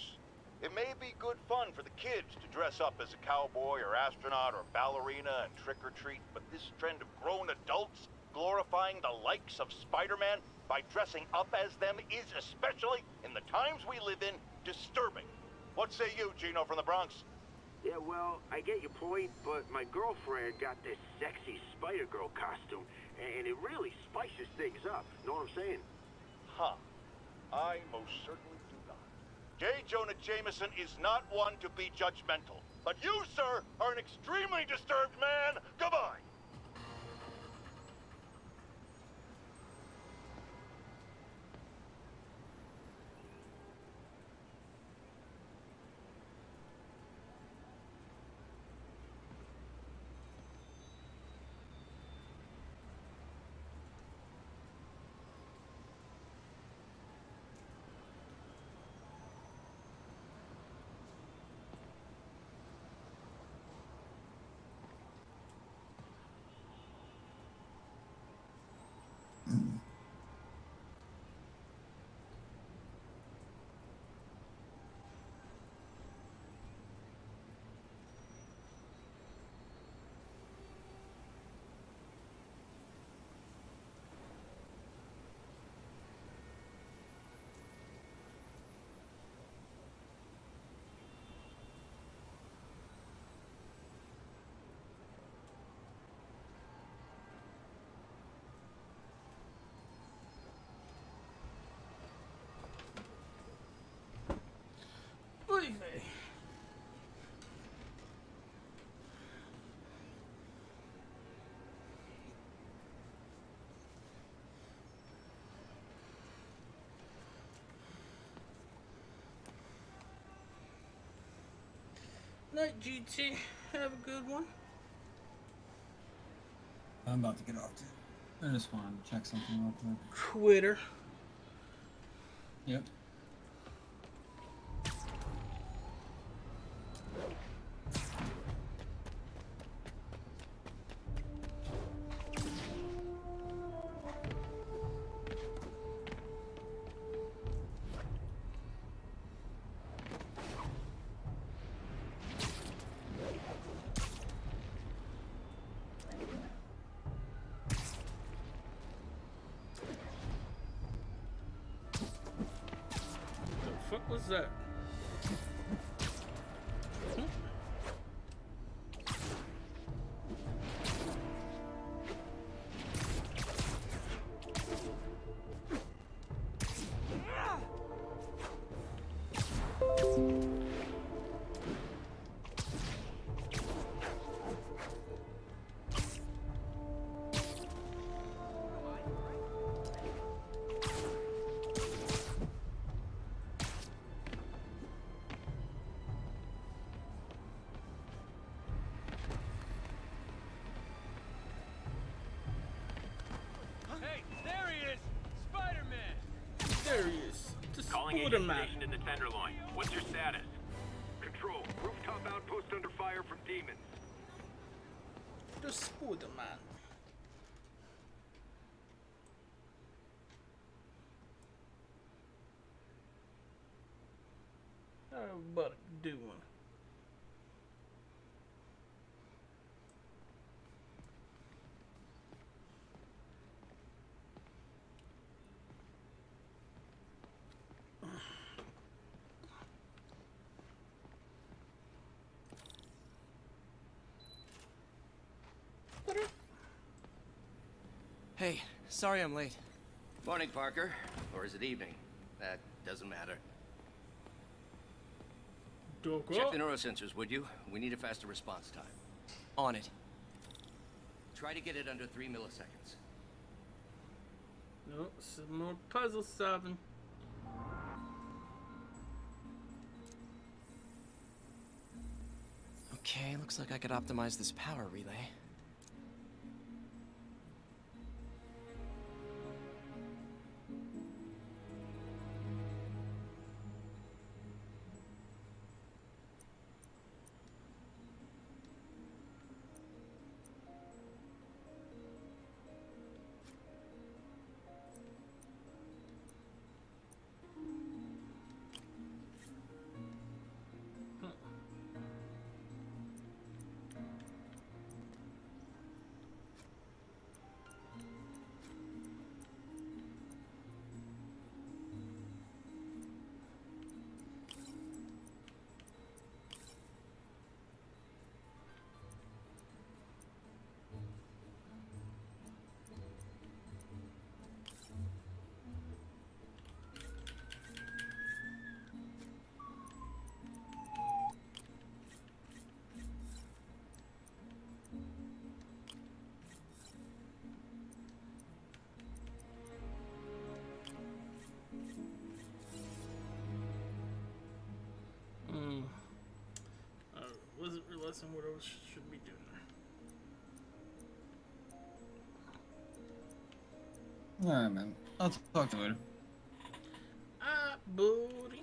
It may be good fun for the kids to dress up as a cowboy or astronaut or ballerina and trick-or-treat, but this trend of grown adults glorifying the likes of Spider-Man by dressing up as them is, especially in the times we live in, disturbing. What say you, Gino from the Bronx? Yeah, well, I get your point, but my girlfriend got this sexy Spider-Girl costume, and it really spices things up. Know what I'm saying? Huh. I most certainly do not. J. Jonah Jameson is not one to be judgmental. But you, sir, are an extremely disturbed man. Goodbye. Oy vey. Night, GT. Have a good one. I'm about to get off too. I just want to check something real quick. Twitter. Yep. What was that? There he is. Just Calling pull agent him out. stationed in the Tenderloin. What's your status? Control. Rooftop outpost under fire from demons. Just pull him out. How about doing? Hey, sorry I'm late. Morning, Parker. Or is it evening? That doesn't matter. Check the neurosensors, would you? We need a faster response time. On it. Try to get it under 3 milliseconds. No, some more puzzle solving. Okay, looks like I could optimize this power relay. discussing what else should be doing. Alright, man. I'll talk to you later. Booty.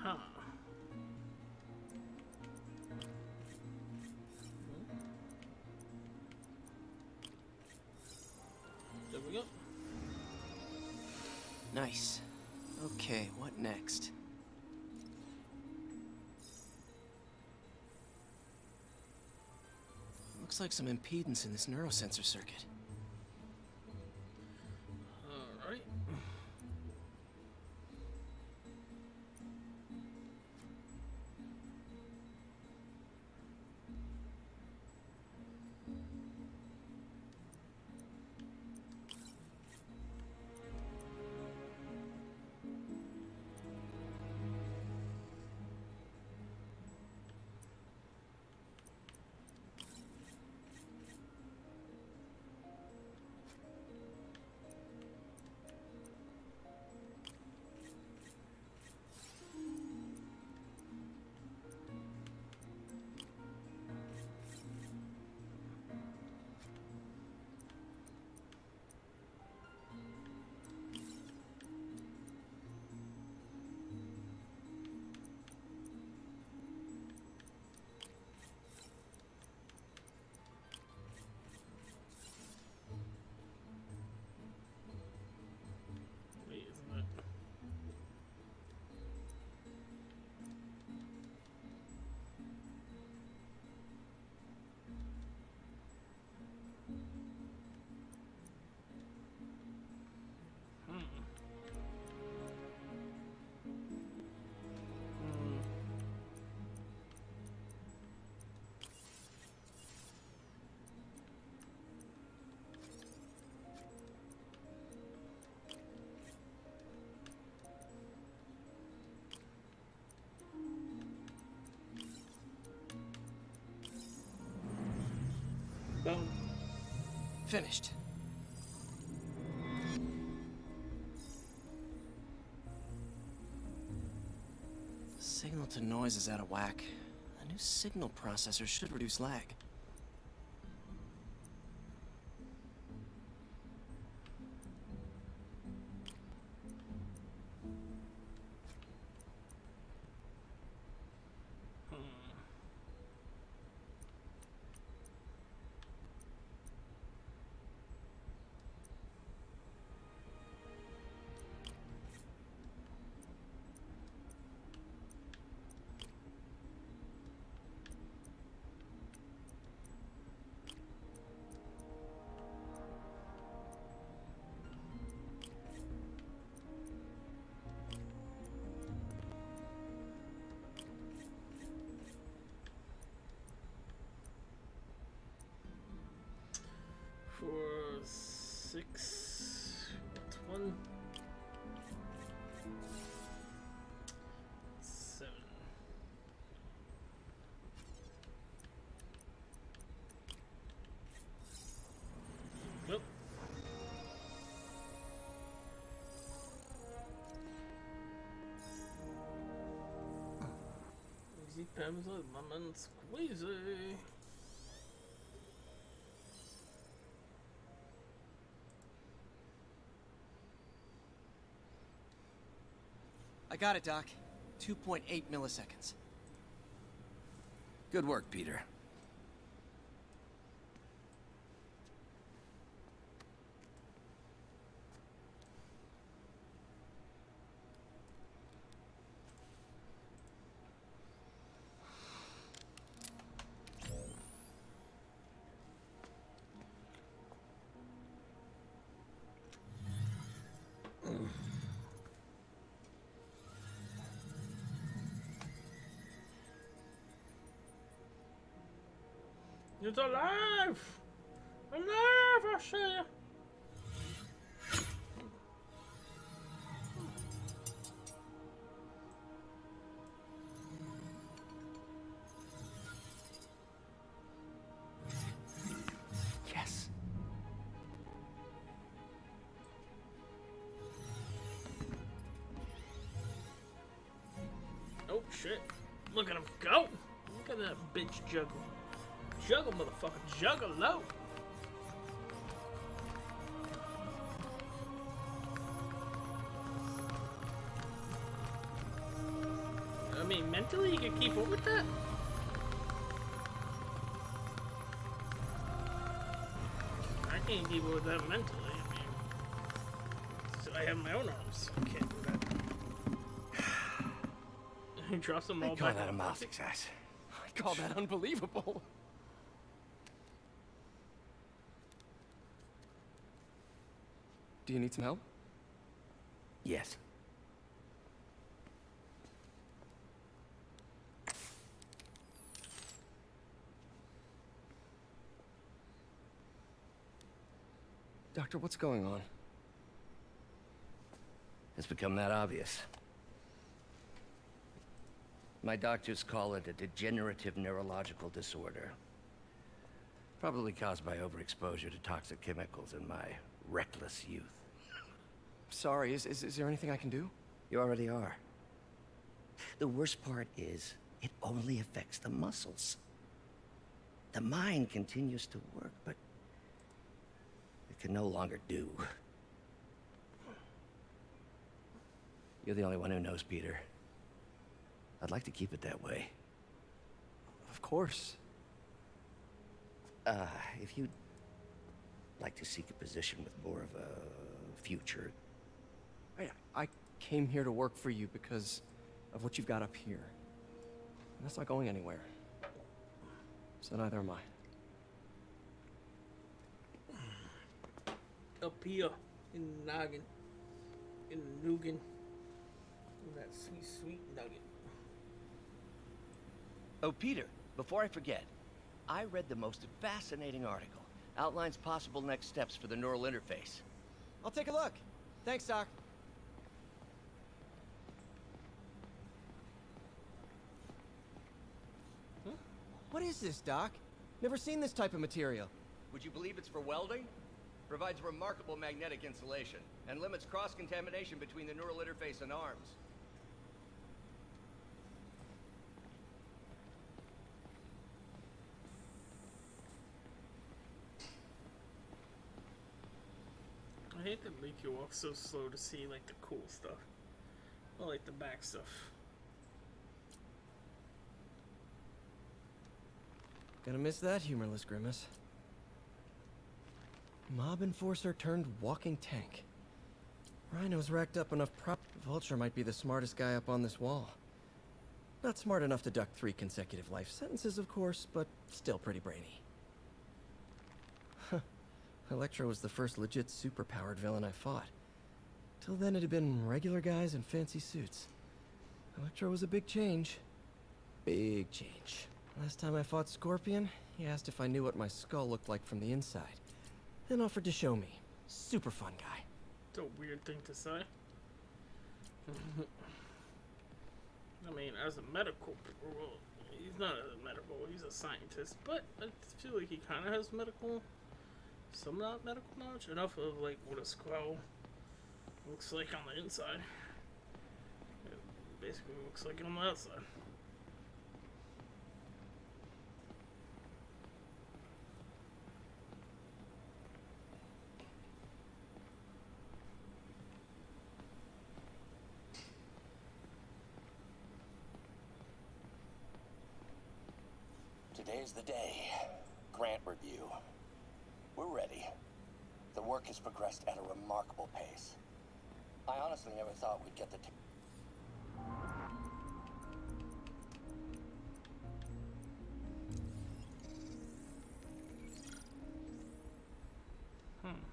Huh. There we go. Nice. Okay, what next? Looks like some impedance in this neurosensor circuit. Alright. Wait, isn't it? Boom. Finished. Signal to noise is out of whack. A new signal processor should reduce lag. For 6, what's 1? 7. Nope. Easy times like lemon squeezy. I got it, Doc. 2.8 milliseconds. Good work, Peter. It's alive! Alive, I say ya! Yes. Oh shit. Look at him go! Look at that bitch juggle. Juggle, motherfucker. Juggle low. I mean, mentally you can keep up with that? I can't keep up with that mentally. I mean, so I have my own arms. I can't do that. He drops them all I call back. that a mild success. I call that unbelievable. Do you need some help? Yes. Doctor, what's going on? It's become that obvious. My doctors call it a degenerative neurological disorder. Probably caused by overexposure to toxic chemicals in my reckless youth. Sorry, is there anything I can do? You already are. The worst part is, it only affects the muscles. The mind continues to work, but it can no longer do. You're the only one who knows, Peter. I'd like to keep it that way. Of course. If you'd like to seek a position with more of a future. I came here to work for you because of what you've got up here. And that's not going anywhere. So neither am I. Up here in the noggin, in the nougat, in that sweet, sweet nugget. Oh, Peter, before I forget, I read the most fascinating article. Outlines possible next steps for the neural interface. I'll take a look. Thanks, Doc. Huh? What is this, Doc? Never seen this type of material. Would you believe it's for welding? Provides remarkable magnetic insulation and limits cross-contamination between the neural interface and arms. I hate that make you walk so slow to see like the cool stuff. I like the back stuff. Gonna miss that humorless grimace. Mob enforcer turned walking tank. Rhino's racked up enough prop. Vulture might be the smartest guy up on this wall. Not smart enough to duck 3 consecutive life sentences, of course, but still pretty brainy. Electro was the first legit superpowered villain I fought. Till then it had been regular guys in fancy suits. Electro was a big change. Big change. Last time I fought Scorpion, he asked if I knew what my skull looked like from the inside. Then offered to show me. Super fun guy. It's a weird thing to say. I mean, as a medical, well, he's not a medical, he's a scientist, but I feel like he kind of has some medical knowledge, enough of like what a skull looks like on the inside. It basically looks like it on the outside. Today's the day. Grant review. We're ready. The work has progressed at a remarkable pace. I honestly never thought we'd get the...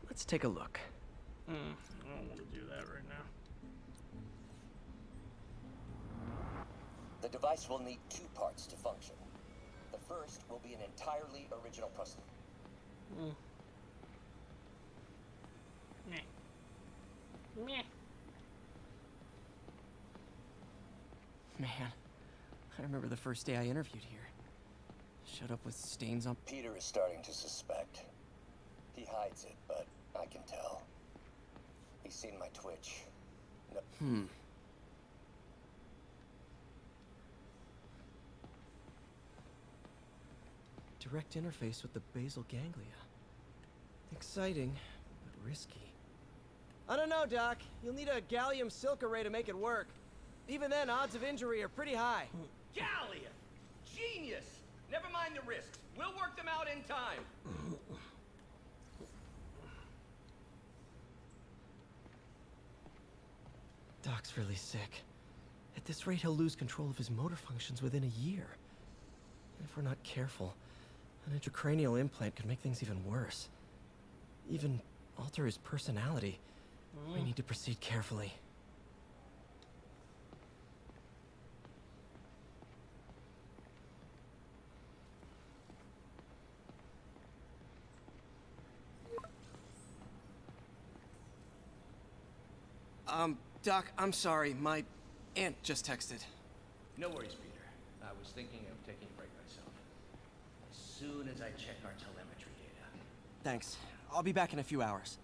Let's take a look. I don't want to do that right now. The device will need two parts to function. The first will be an entirely original processor. Meh. Meh. Man, I remember the first day I interviewed here. Showed up with stains on... Peter is starting to suspect. He hides it, but I can tell. He's seen my twitch. No. Direct interface with the basal ganglia. Exciting, but risky. I don't know, Doc. You'll need a gallium silk array to make it work. Even then, odds of injury are pretty high. Gallium! Genius! Never mind the risks. We'll work them out in time. Doc's really sick. At this rate, he'll lose control of his motor functions within a year. And if we're not careful, an intracranial implant could make things even worse. Even alter his personality. We need to proceed carefully. Doc, I'm sorry. My aunt just texted. No worries, Peter. I was thinking of taking a break myself. As soon as I check our telemetry data. Thanks. I'll be back in a few hours.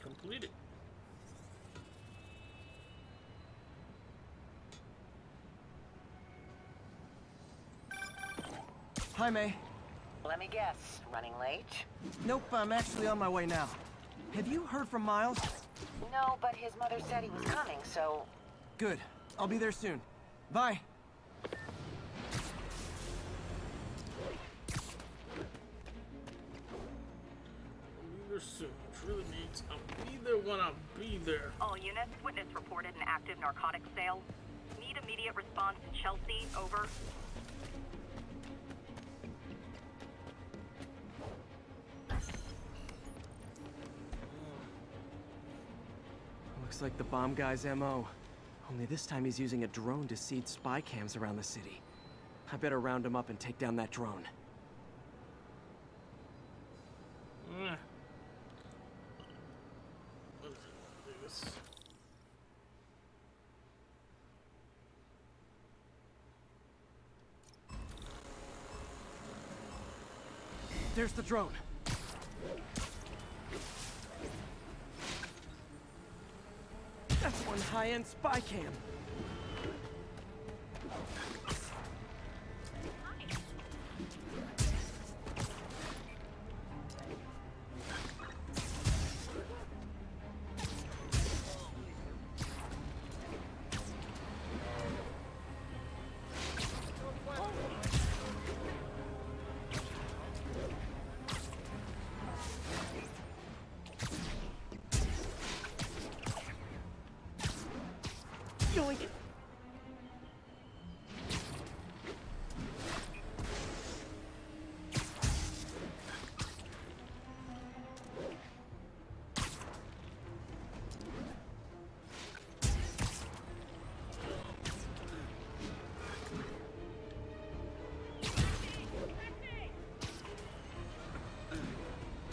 Completed. Hi, May. Let me guess, running late? Nope, I'm actually on my way now. Have you heard from Miles? No, but his mother said he was coming, so... Good. I'll be there soon. Bye. Be there soon, which really means I'll be there when I'll be there. All units, witness reported an active narcotics sale. Need immediate response to Chelsea, over. Looks like the bomb guy's MO. Only this time he's using a drone to seed spy cams around the city. I better round him up and take down that drone. There's the drone. That's one high-end spy cam. Yoink!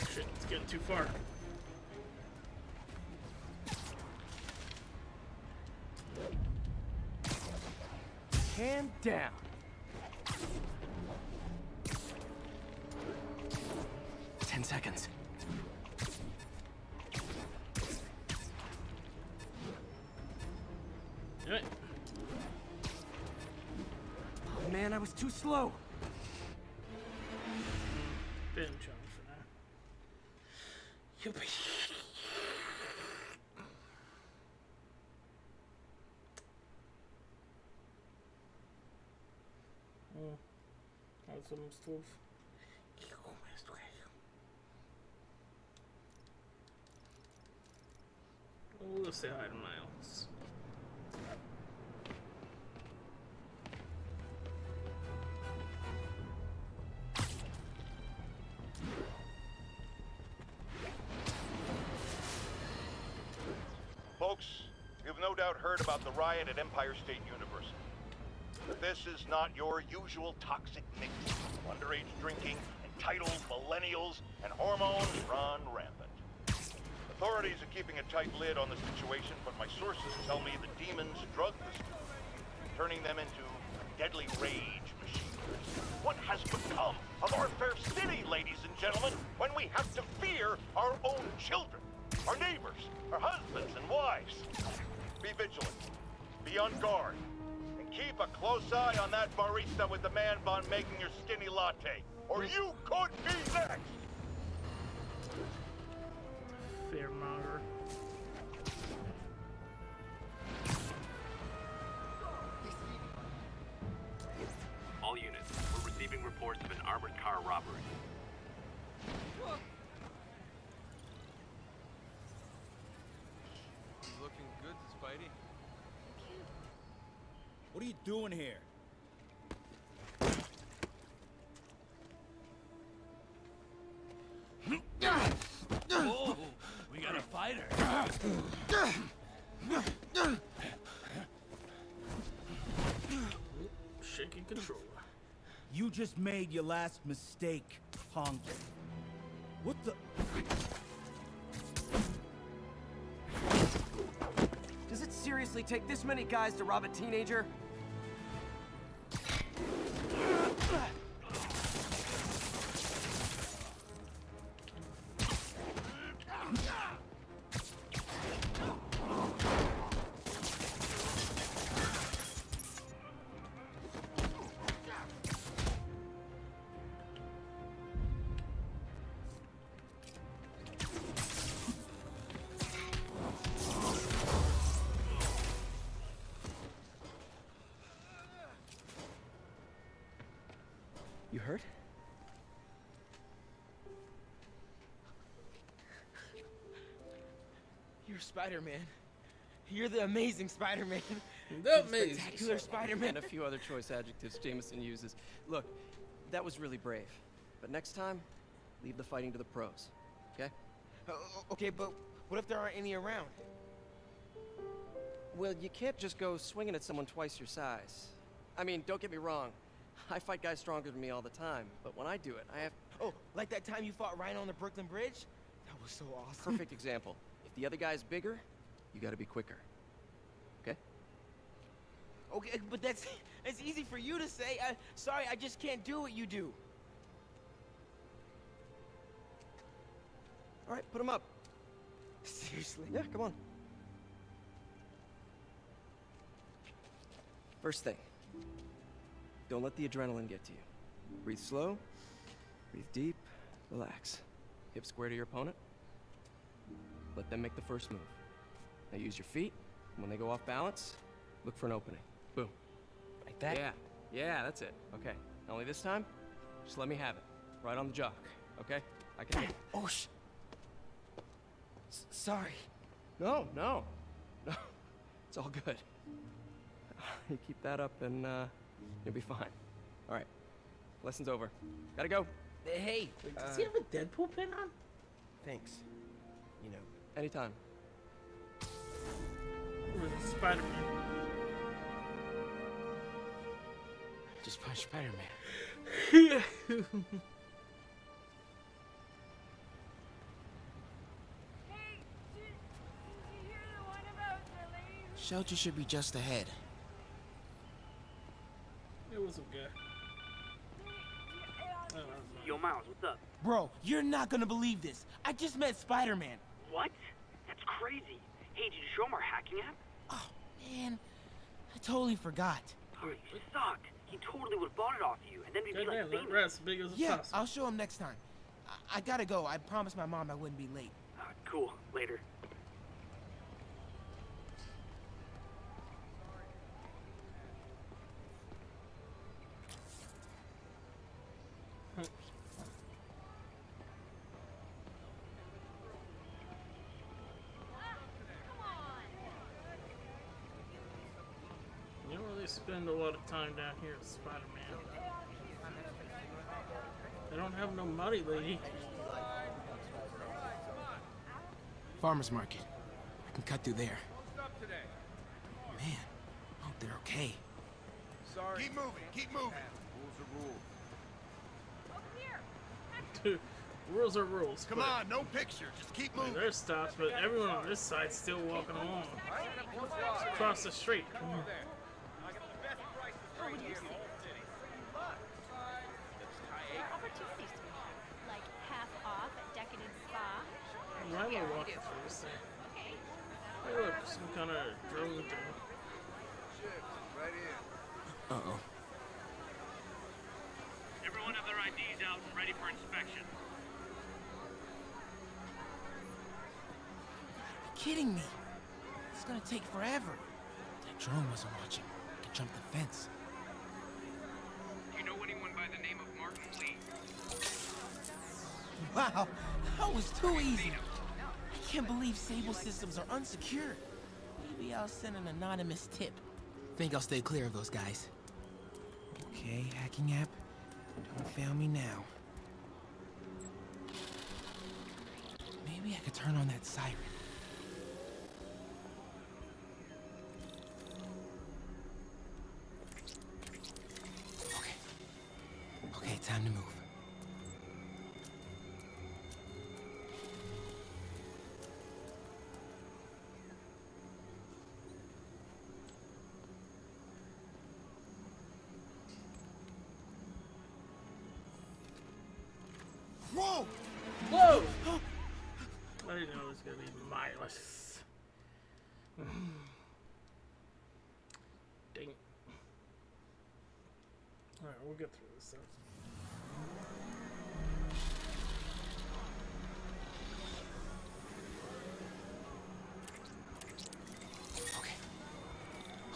Shit, it's getting too far. Hand down. 10 seconds. Do it. Oh man, I was too slow. Been challenge for now. Yuppie. That's almost 12. We'll say hi to Miles. Folks, you've no doubt heard about the riot at Empire State University. But this is not your usual toxic mix. Underage drinking, entitled millennials, and hormones run rampant. Authorities are keeping a tight lid on the situation, but my sources tell me the demons drug the students, turning them into a deadly rage machine. What has become of our fair city, ladies and gentlemen, when we have to fear our own children, our neighbors, our husbands and wives? Be vigilant, be on guard, and keep a close eye on that barista with the man bun making your skinny latte, or you could be next! Fearmonger. All units, we're receiving reports of an armored car robbery. Looking good, Spidey. What are you doing here? Whoa, we got a fighter. Shaking controller. You just made your last mistake, punk. What the? Does it seriously take this many guys to rob a teenager? You hurt? You're Spider-Man. You're the amazing Spider-Man. The amazing spectacular Spider-Man. And a few other choice adjectives Jameson uses. Look, that was really brave. But next time, leave the fighting to the pros, okay? Okay, but what if there aren't any around? Well, you can't just go swinging at someone twice your size. I mean, don't get me wrong. I fight guys stronger than me all the time, but when I do it, I have... Oh, like that time you fought Rhino on the Brooklyn Bridge? That was so awesome. Perfect example. If the other guy's bigger, you gotta be quicker. Okay? Okay, but that's easy for you to say. Sorry, I just can't do what you do. All right, put him up. Seriously? Yeah, come on. First thing. Don't let the adrenaline get to you. Breathe slow, breathe deep, relax. Hip square to your opponent. Let them make the first move. Now use your feet. When they go off balance, look for an opening. Boom. Like that? Yeah, that's it. Okay. Only this time, just let me have it. Right on the jock, okay? I can... Oh, sorry. No. It's all good. You keep that up and, you'll be fine. All right. Lesson's over. Gotta go. Hey. Does he have a Deadpool pin on? Thanks. You know. Anytime. Spider-Man. Just punch Spider-Man. Shelter should be just ahead. It was okay. Yo, Miles, what's up? Bro, you're not gonna believe this. I just met Spider-Man. What? That's crazy. Hey, did you show him our hacking app? Oh, man. I totally forgot. Oh, you suck. He totally would have bought it off you, and then we'd be like Goddamn, that famous. rat's as big as a Yeah, possum. I'll show him next time. I gotta go. I promised my mom I wouldn't be late. Cool. Later. You don't really spend a lot of time down here with Spider-Man. They don't have no money, lady. Farmer's market. I can cut through there. Man, I hope they're okay. Sorry. Keep moving, keep moving. Rules are rules. Dude, rules are rules. Come on, no picture. Just keep I mean, moving. there's stops, but everyone on this side's still walking along. Across the street. Like half off at Decadent Spa. Why am I walking through this thing? Hey, look, some kind of drone thing. Right in. Uh-oh. Everyone have their IDs out and ready for inspection. You're kidding me. It's gonna take forever. That drone wasn't watching. I could jump the fence. Do you know anyone by the name of Martin Lee? Wow, that was too easy. I can't believe Sable systems are unsecured. Maybe I'll send an anonymous tip. Think I'll stay clear of those guys. Okay, hacking app. Don't fail me now. Maybe I could turn on that siren. Okay. Okay, time to move. Whoa! Whoa! I didn't know it was gonna be mindless. Dang. Alright, we'll get through this stuff.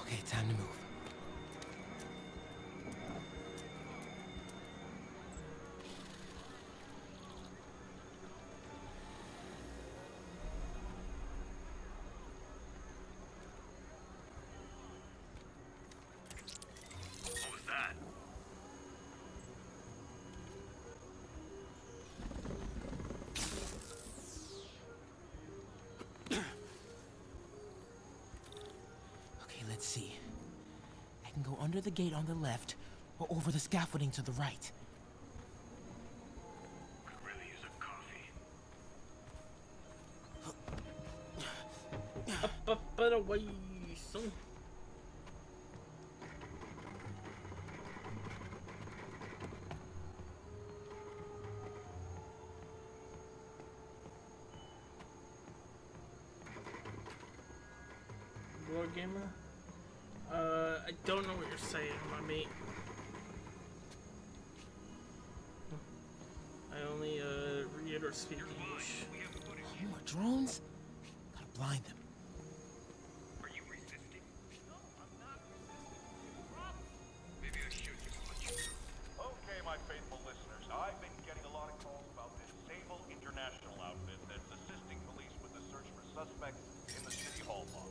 Okay, time to move. What was that? Okay, let's see. I can go under the gate on the left, or over the scaffolding to the right. Could really use a coffee. Up and away, son. War gamer? I don't know what you're saying, my mate. I only, read or speak English. More drones? Gotta blind them. Are you resisting? No, I'm not resisting. Maybe I should just let you go. Okay, my faithful listeners, I've been getting a lot of calls about this Sable International outfit that's assisting police with the search for suspects in the City Hall mob.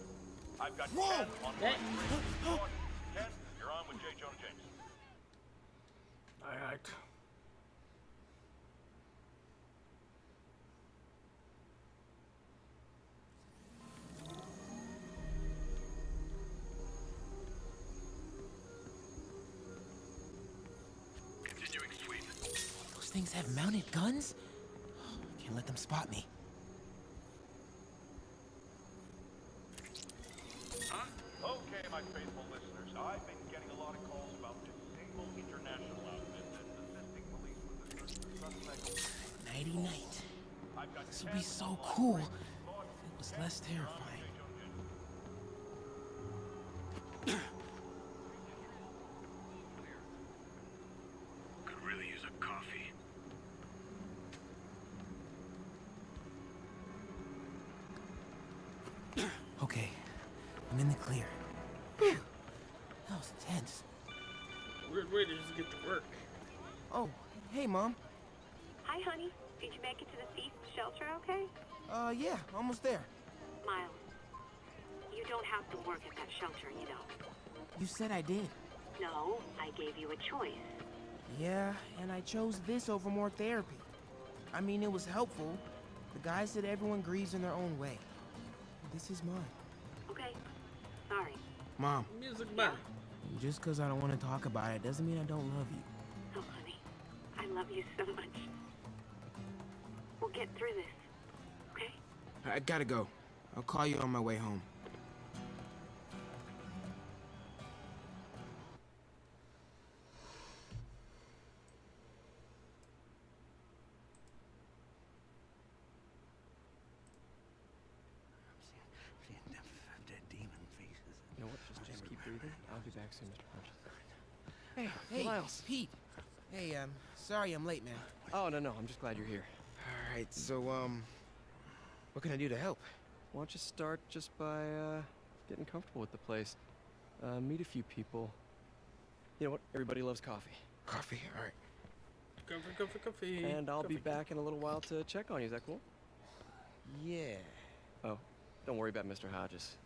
I've got 10 on my Ken, you're on with J. Jonah James. Alright. Continuing sweep. Those things have mounted guns? Can't let them spot me. Huh? Okay, my faithful listeners, I've been getting a lot of calls about this Sable International outfit that's assisting police with the Nighty night. This would be so cool if it was less terrifying. Could really use a coffee. Okay, I'm in the clear. Whew. That was intense. Weird way to just get to work. Oh, hey, Mom. Hi, honey. Did you make it to the thief shelter okay? Yeah, almost there. Miles, you don't have to work at that shelter, you know. You said I did. No, I gave you a choice. Yeah, and I chose this over more therapy. I mean, it was helpful. The guy said everyone grieves in their own way. This is mine. Okay. Sorry. Mom. Music man. Just because I don't want to talk about it doesn't mean I don't love you. Oh, honey. I love you so much. We'll get through this. Okay? I gotta go. I'll call you on my way home. You know what? Just keep breathing. I'll be back soon, Mr. Hodges. Hey, Miles. Pete. Hey, sorry I'm late, man. Oh, no, I'm just glad you're here. All right, so, what can I do to help? Why don't you start just by, getting comfortable with the place? Meet a few people. You know what? Everybody loves coffee. Coffee? All right. Coffee. And I'll be Coffee. back in a little while to check on you. Is that cool? Yeah. Oh, don't worry about Mr. Hodges.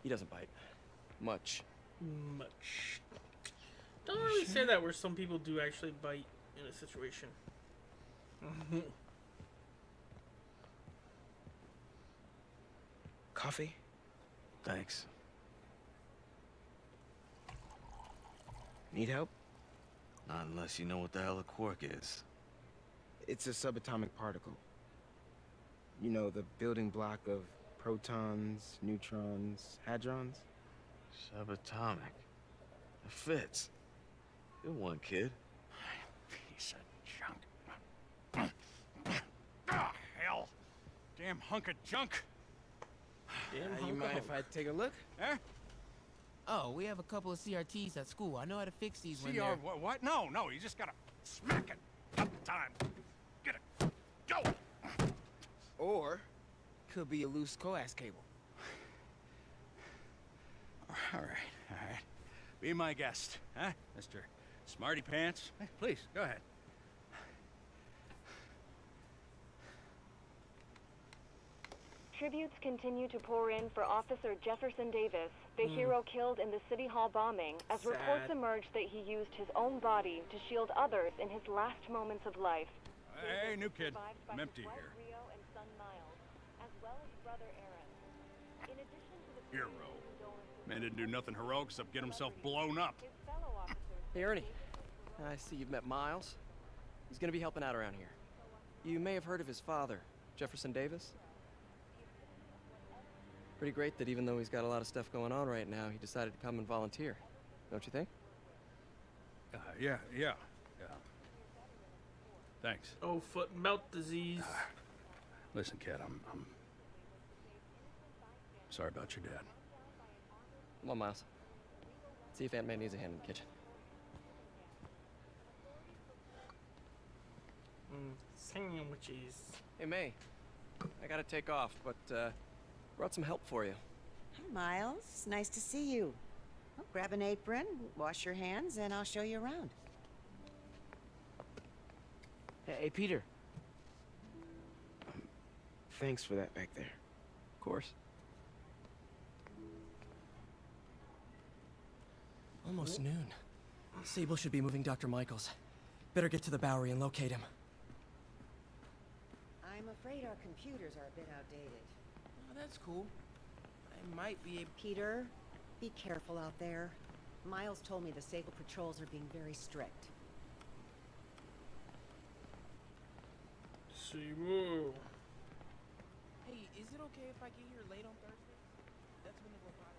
He doesn't bite. Much. Much. Don't really say that where some people do actually bite in a situation. Coffee? Thanks. Need help? Not unless you know what the hell a quark is. It's a subatomic particle. You know, the building block of protons, neutrons, hadrons? Subatomic. It fits. Good one, kid. Piece of junk. Ah, hell. Damn hunk of junk. You mind if I take a look? Eh? Oh, we have a couple of CRTs at school. I know how to fix these when CR, they're... what? No, you just gotta smack it. Up time. Get it. Go! Or, could be a loose coax cable. All right. Be my guest, huh, Mr. Smarty Pants? Hey, please, go ahead. Tributes continue to pour in for Officer Jefferson Davis, the hero killed in the City Hall bombing, as reports emerge that he used his own body to shield others in his last moments of life. Hey, new kid. I'm empty here. Rio and son Miles, as well as brother Aaron. In addition to the Hero. Man didn't do nothing heroic except get himself blown up. Hey, Ernie. I see you've met Miles. He's gonna be helping out around here. You may have heard of his father, Jefferson Davis. Pretty great that even though he's got a lot of stuff going on right now, he decided to come and volunteer. Don't you think? Yeah. Thanks. Oh, foot and mouth disease. Listen, kid, I'm sorry about your dad. Come on, Miles. See if Aunt May needs a hand in the kitchen. Sandwiches. Hey, May. I gotta take off, but, brought some help for you. Hi, Miles. Nice to see you. Well, grab an apron, wash your hands, and I'll show you around. Hey, Peter. Thanks for that back there. Of course. Almost noon. Sable should be moving Dr. Michaels. Better get to the Bowery and locate him. I'm afraid our computers are a bit outdated. Oh, that's cool. I might be able... Peter, be careful out there. Miles told me the Sable patrols are being very strict. Sable. Hey, is it okay if I get here late on Thursday? That's when the robotics...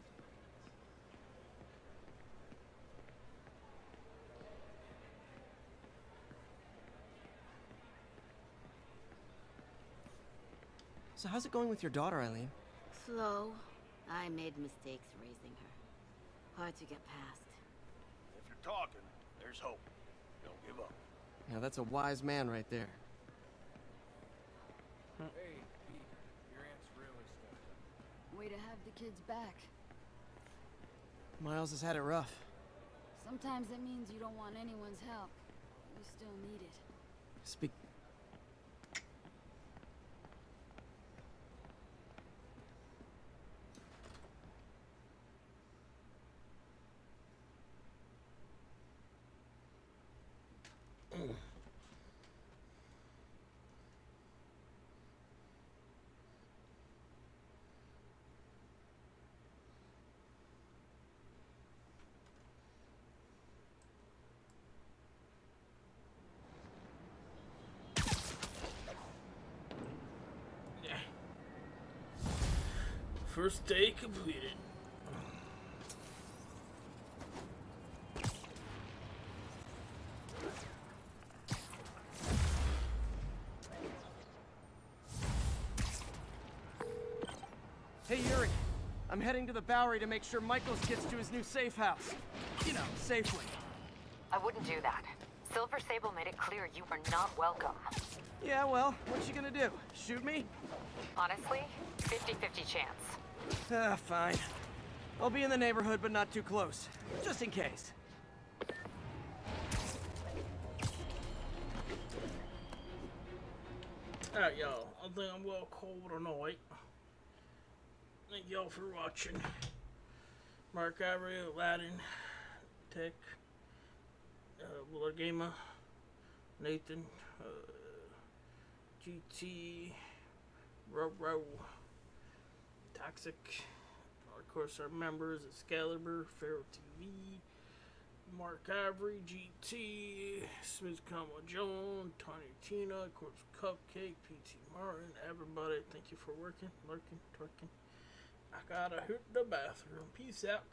So how's it going with your daughter, Eileen? Slow. I made mistakes raising her. Hard to get past. If you're talking, there's hope. Don't give up. Yeah, that's a wise man right there. Hey, Pete, your aunt's really stuck. Way to have the kids back. Miles has had it rough. Sometimes that means you don't want anyone's help. You still need it. Speak. First day completed. Hey, Yuri. I'm heading to the Bowery to make sure Michaels gets to his new safe house. You know, safely. I wouldn't do that. Silver Sable made it clear you were not welcome. Yeah, well, what's she gonna do? Shoot me? Honestly, 50-50 chance. Fine. I'll be in the neighborhood, but not too close. Just in case. Alright, y'all. I think I'm well cold tonight. Thank y'all for watching. Mark Avery, Aladdin, Tech, Willard Gamer, Nathan, GT, Row, Toxic, of course our members, Excalibur, Pharaoh TV, Mark Avery, GT, Smith Comma Joan, Tiny Tina, of course Cupcake, PT Martin, everybody, thank you for working, lurking, twerking. I gotta hit the bathroom. Peace out.